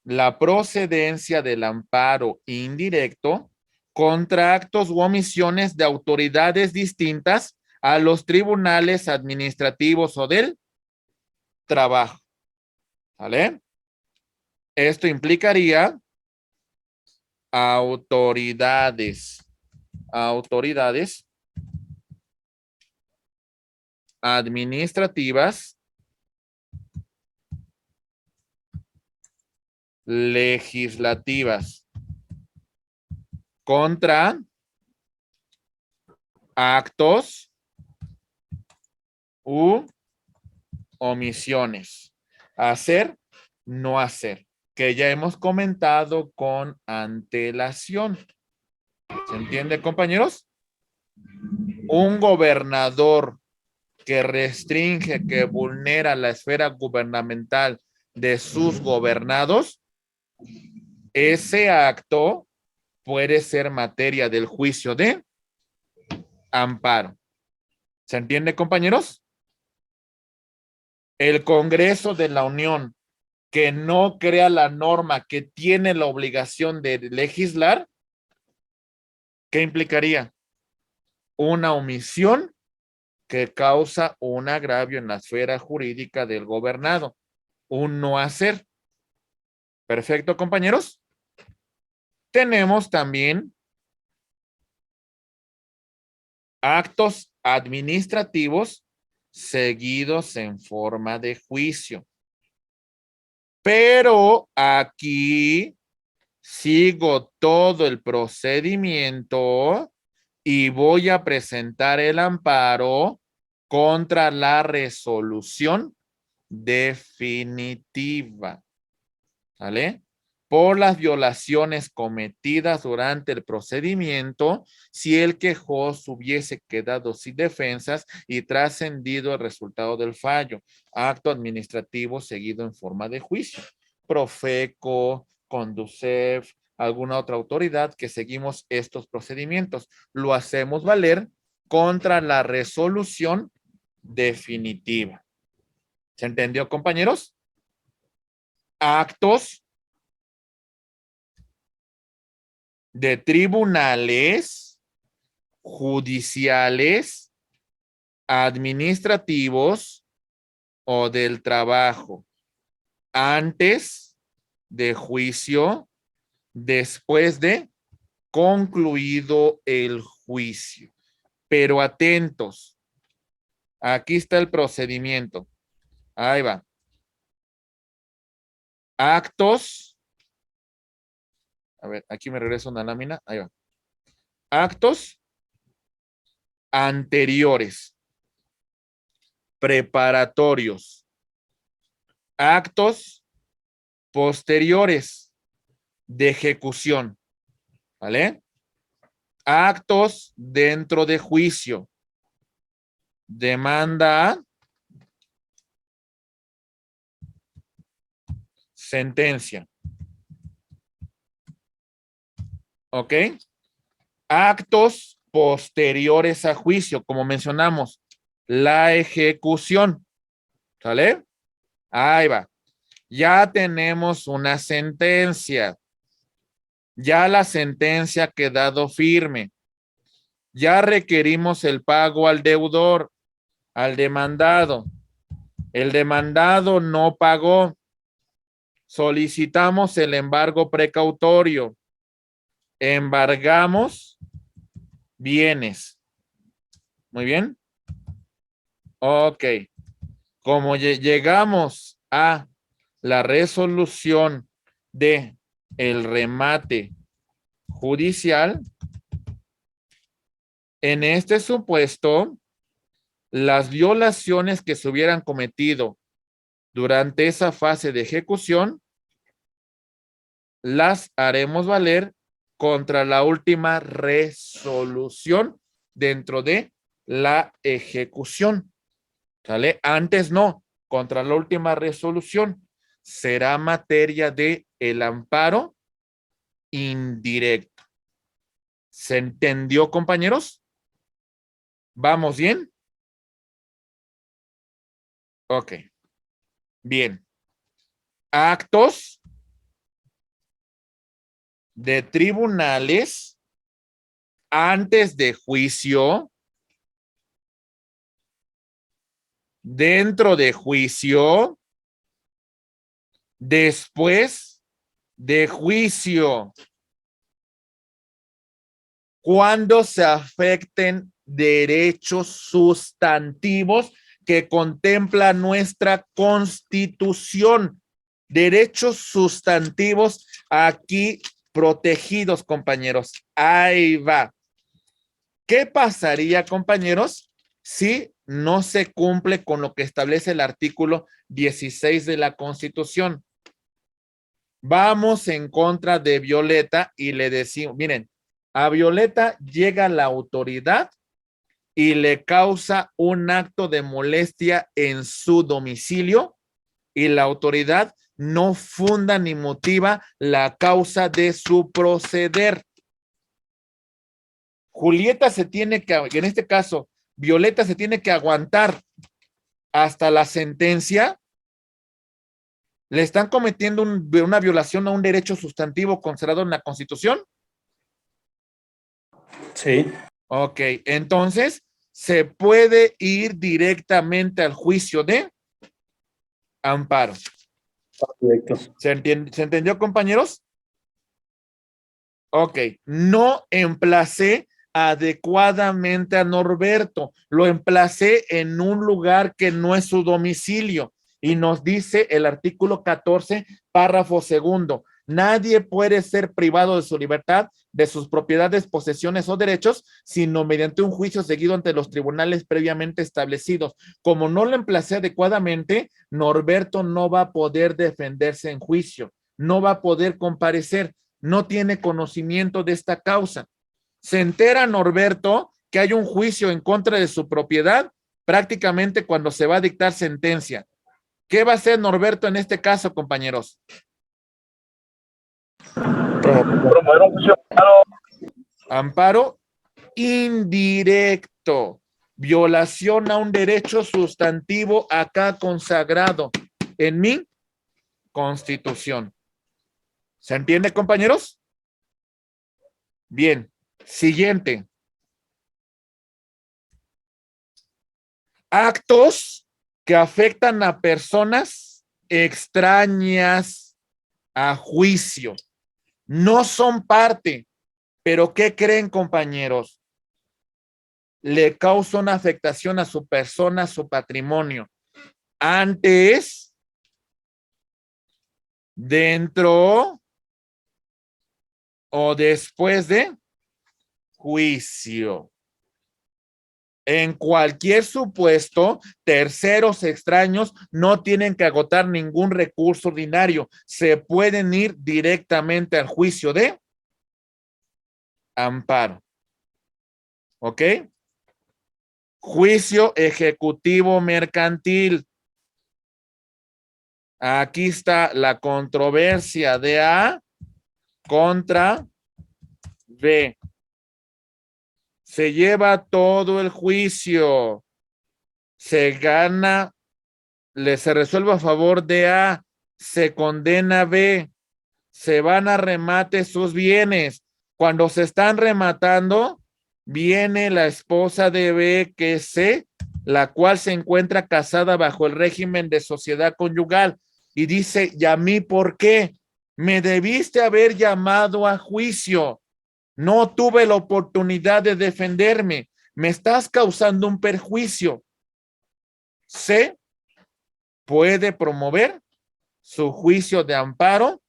la procedencia del amparo indirecto contra actos u omisiones de autoridades distintas a los tribunales administrativos o del trabajo. ¿Vale? Esto implicaría autoridades administrativas, legislativas contra actos u omisiones. Hacer, no hacer, que ya hemos comentado con antelación. ¿Se entiende, compañeros? Un gobernador que restringe, que vulnera la esfera gubernamental de sus gobernados, ese acto puede ser materia del juicio de amparo. ¿Se entiende, compañeros? el Congreso de la Unión que no crea la norma que tiene la obligación de legislar, ¿qué implicaría? Una omisión que causa un agravio en la esfera jurídica del gobernado, un no hacer. Perfecto, compañeros. Tenemos también actos administrativos seguidos en forma de juicio. Pero aquí sigo todo el procedimiento y voy a presentar el amparo contra la resolución definitiva. ¿Vale? Por las violaciones cometidas durante el procedimiento, si el quejoso hubiese quedado sin defensas y trascendido el resultado del fallo. Acto administrativo seguido en forma de juicio. Profeco, Conducef, alguna otra autoridad que seguimos estos procedimientos. Lo hacemos valer contra la resolución definitiva. ¿Se entendió, compañeros? Actos de tribunales judiciales, administrativos o del trabajo, antes de juicio, después de concluido el juicio. Pero atentos, aquí está el procedimiento. Ahí va. Actos. A ver, aquí me regreso una lámina. Ahí va. Actos anteriores, preparatorios, actos posteriores de ejecución, ¿vale? Actos dentro de juicio, demanda, sentencia. ¿Ok? Actos posteriores a juicio, como mencionamos, la ejecución. ¿Sale? Ahí va. Ya tenemos una sentencia. Ya la sentencia ha quedado firme. Ya requerimos el pago al deudor, al demandado. El demandado no pagó. Solicitamos el embargo precautorio. Embargamos bienes. Muy bien. Ok. Como llegamos a la resolución de el remate judicial, en este supuesto, las violaciones que se hubieran cometido durante esa fase de ejecución, las haremos valer contra la última resolución dentro de la ejecución. ¿Sale? Antes no, contra la última resolución. Será materia de el amparo indirecto. ¿Se entendió, compañeros? ¿Vamos bien? Ok. Bien. Actos de tribunales antes de juicio, dentro de juicio, después de juicio. Cuando se afecten derechos sustantivos que contempla nuestra Constitución. Derechos sustantivos aquí protegidos, compañeros. Ahí va. ¿Qué pasaría, compañeros, si no se cumple con lo que establece el artículo 16 de la Constitución? Vamos en contra de Violeta y le decimos, miren, a Violeta llega la autoridad y le causa un acto de molestia en su domicilio y la autoridad no funda ni motiva la causa de su proceder. Julieta se tiene que, en este caso, Violeta se tiene que aguantar hasta la sentencia, le están cometiendo una violación a un derecho sustantivo consagrado en la Constitución. Sí. Ok, entonces se puede ir directamente al juicio de amparo. Correcto. ¿Se entendió, compañeros? Ok, no emplacé adecuadamente a Norberto, lo emplacé en un lugar que no es su domicilio y nos dice el artículo 14, párrafo segundo, nadie puede ser privado de su libertad, de sus propiedades, posesiones o derechos, sino mediante un juicio seguido ante los tribunales previamente establecidos. Como no lo emplacé adecuadamente, Norberto no va a poder defenderse en juicio, no va a poder comparecer, no tiene conocimiento de esta causa. Se entera Norberto que hay un juicio en contra de su propiedad prácticamente cuando se va a dictar sentencia. ¿Qué va a hacer Norberto en este caso, compañeros? Promover un juicio Amparo indirecto. Violación a un derecho sustantivo acá consagrado en mi Constitución. ¿Se entiende, compañeros? Bien. Siguiente. Actos que afectan a personas extrañas a juicio. No son parte, pero ¿qué creen, compañeros? Le causa una afectación a su persona, a su patrimonio. Antes, dentro o después de juicio. En cualquier supuesto, terceros extraños no tienen que agotar ningún recurso ordinario. Se pueden ir directamente al juicio de amparo. ¿Ok? Juicio ejecutivo mercantil. Aquí está la controversia de A contra B. Se lleva todo el juicio. Se gana, se resuelve a favor de A. Se condena a B. Se van a remate sus bienes. Cuando se están rematando, viene la esposa de B, que es C, la cual se encuentra casada bajo el régimen de sociedad conyugal. Y dice, ¿y a mí por qué? Me debiste haber llamado a juicio. No tuve la oportunidad de defenderme. Me estás causando un perjuicio. C puede promover su juicio de amparo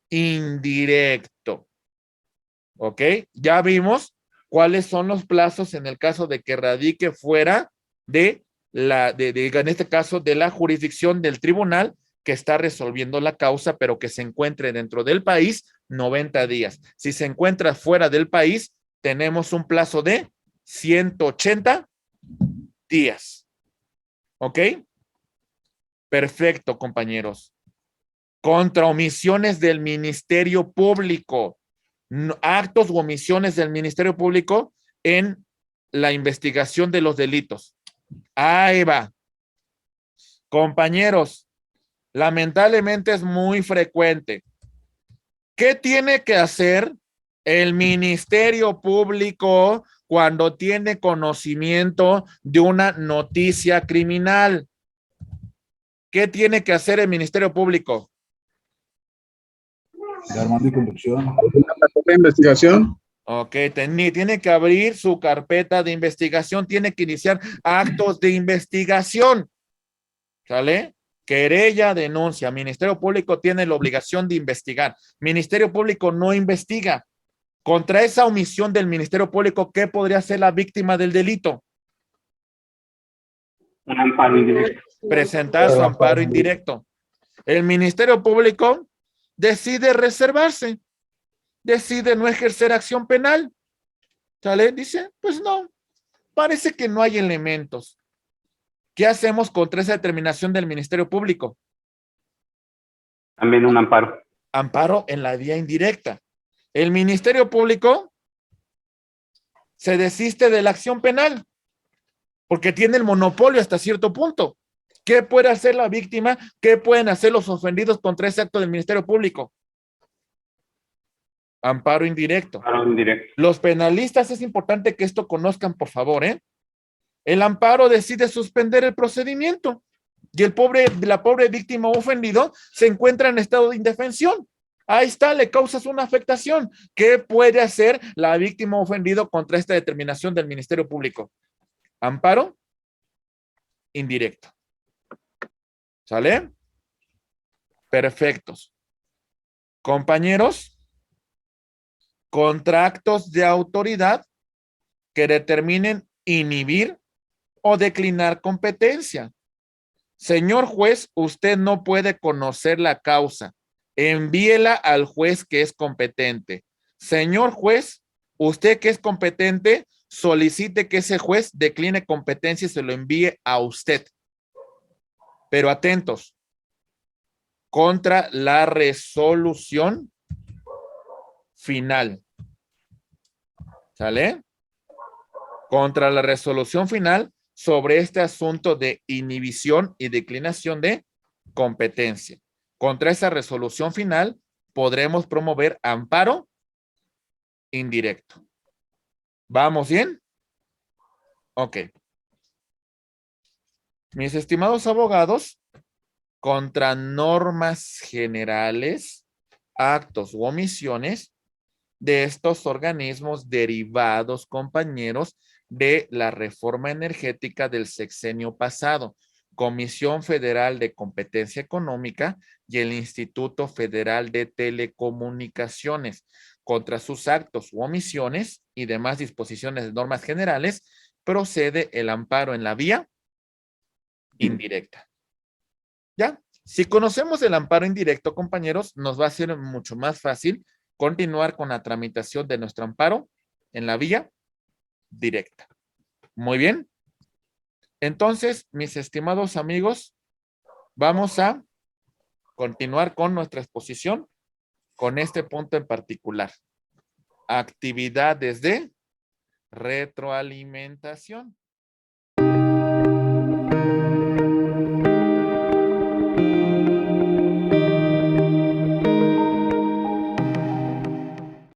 indirecto. ¿Ok? Ya vimos cuáles son los plazos en el caso de que radique fuera de en este caso, de la jurisdicción del tribunal que está resolviendo la causa, pero que se encuentre dentro del país 90 días. Si se encuentra fuera del país, tenemos un plazo de 180 días. ¿Ok? Perfecto, compañeros. Contra omisiones del Ministerio Público. Actos u omisiones del Ministerio Público en la investigación de los delitos. Ahí va. Compañeros, lamentablemente es muy frecuente. ¿Qué tiene que hacer el Ministerio Público cuando tiene conocimiento de una noticia criminal? ¿Qué tiene que hacer el Ministerio Público? De armando y conducción. de investigación. Ok, tiene que abrir su carpeta de investigación, tiene que iniciar actos de investigación. ¿Sale? Querella, denuncia. Ministerio Público tiene la obligación de investigar. Ministerio Público no investiga. Contra esa omisión del Ministerio Público, ¿qué podría hacer la víctima del delito? Un amparo indirecto. Presentar su amparo indirecto. El Ministerio Público decide reservarse, decide no ejercer acción penal. ¿Sale? Dice, pues no, parece que no hay elementos. ¿Qué hacemos contra esa determinación del Ministerio Público? También un amparo. Amparo en la vía indirecta. El Ministerio Público se desiste de la acción penal porque tiene el monopolio hasta cierto punto. ¿Qué puede hacer la víctima? ¿Qué pueden hacer los ofendidos contra ese acto del Ministerio Público? Amparo indirecto. Amparo indirecto. Los penalistas, es importante que esto conozcan, por favor, ¿eh? El amparo decide suspender el procedimiento y la pobre víctima o ofendido se encuentra en estado de indefensión. Ahí está, le causas una afectación. ¿Qué puede hacer la víctima o ofendido contra esta determinación del Ministerio Público? Amparo indirecto. ¿Sale? Perfectos. Compañeros, contra actos de autoridad que determinen inhibir o declinar competencia. Señor juez, usted no puede conocer la causa. Envíela al juez que es competente. Señor juez, usted que es competente, solicite que ese juez decline competencia y se lo envíe a usted. Pero atentos, contra la resolución final. ¿Sale? Contra la resolución final sobre este asunto de inhibición y declinación de competencia. Contra esa resolución final podremos promover amparo indirecto. ¿Vamos bien? Ok. Mis estimados abogados, contra normas generales, actos u omisiones de estos organismos derivados, compañeros, de la reforma energética del sexenio pasado, Comisión Federal de Competencia Económica y el Instituto Federal de Telecomunicaciones, contra sus actos u omisiones y demás disposiciones de normas generales, procede el amparo en la vía indirecta. ¿Ya? Si conocemos el amparo indirecto, compañeros, nos va a ser mucho más fácil continuar con la tramitación de nuestro amparo en la vía directa. Muy bien. Entonces, mis estimados amigos, vamos a continuar con nuestra exposición con este punto en particular. Actividades de retroalimentación.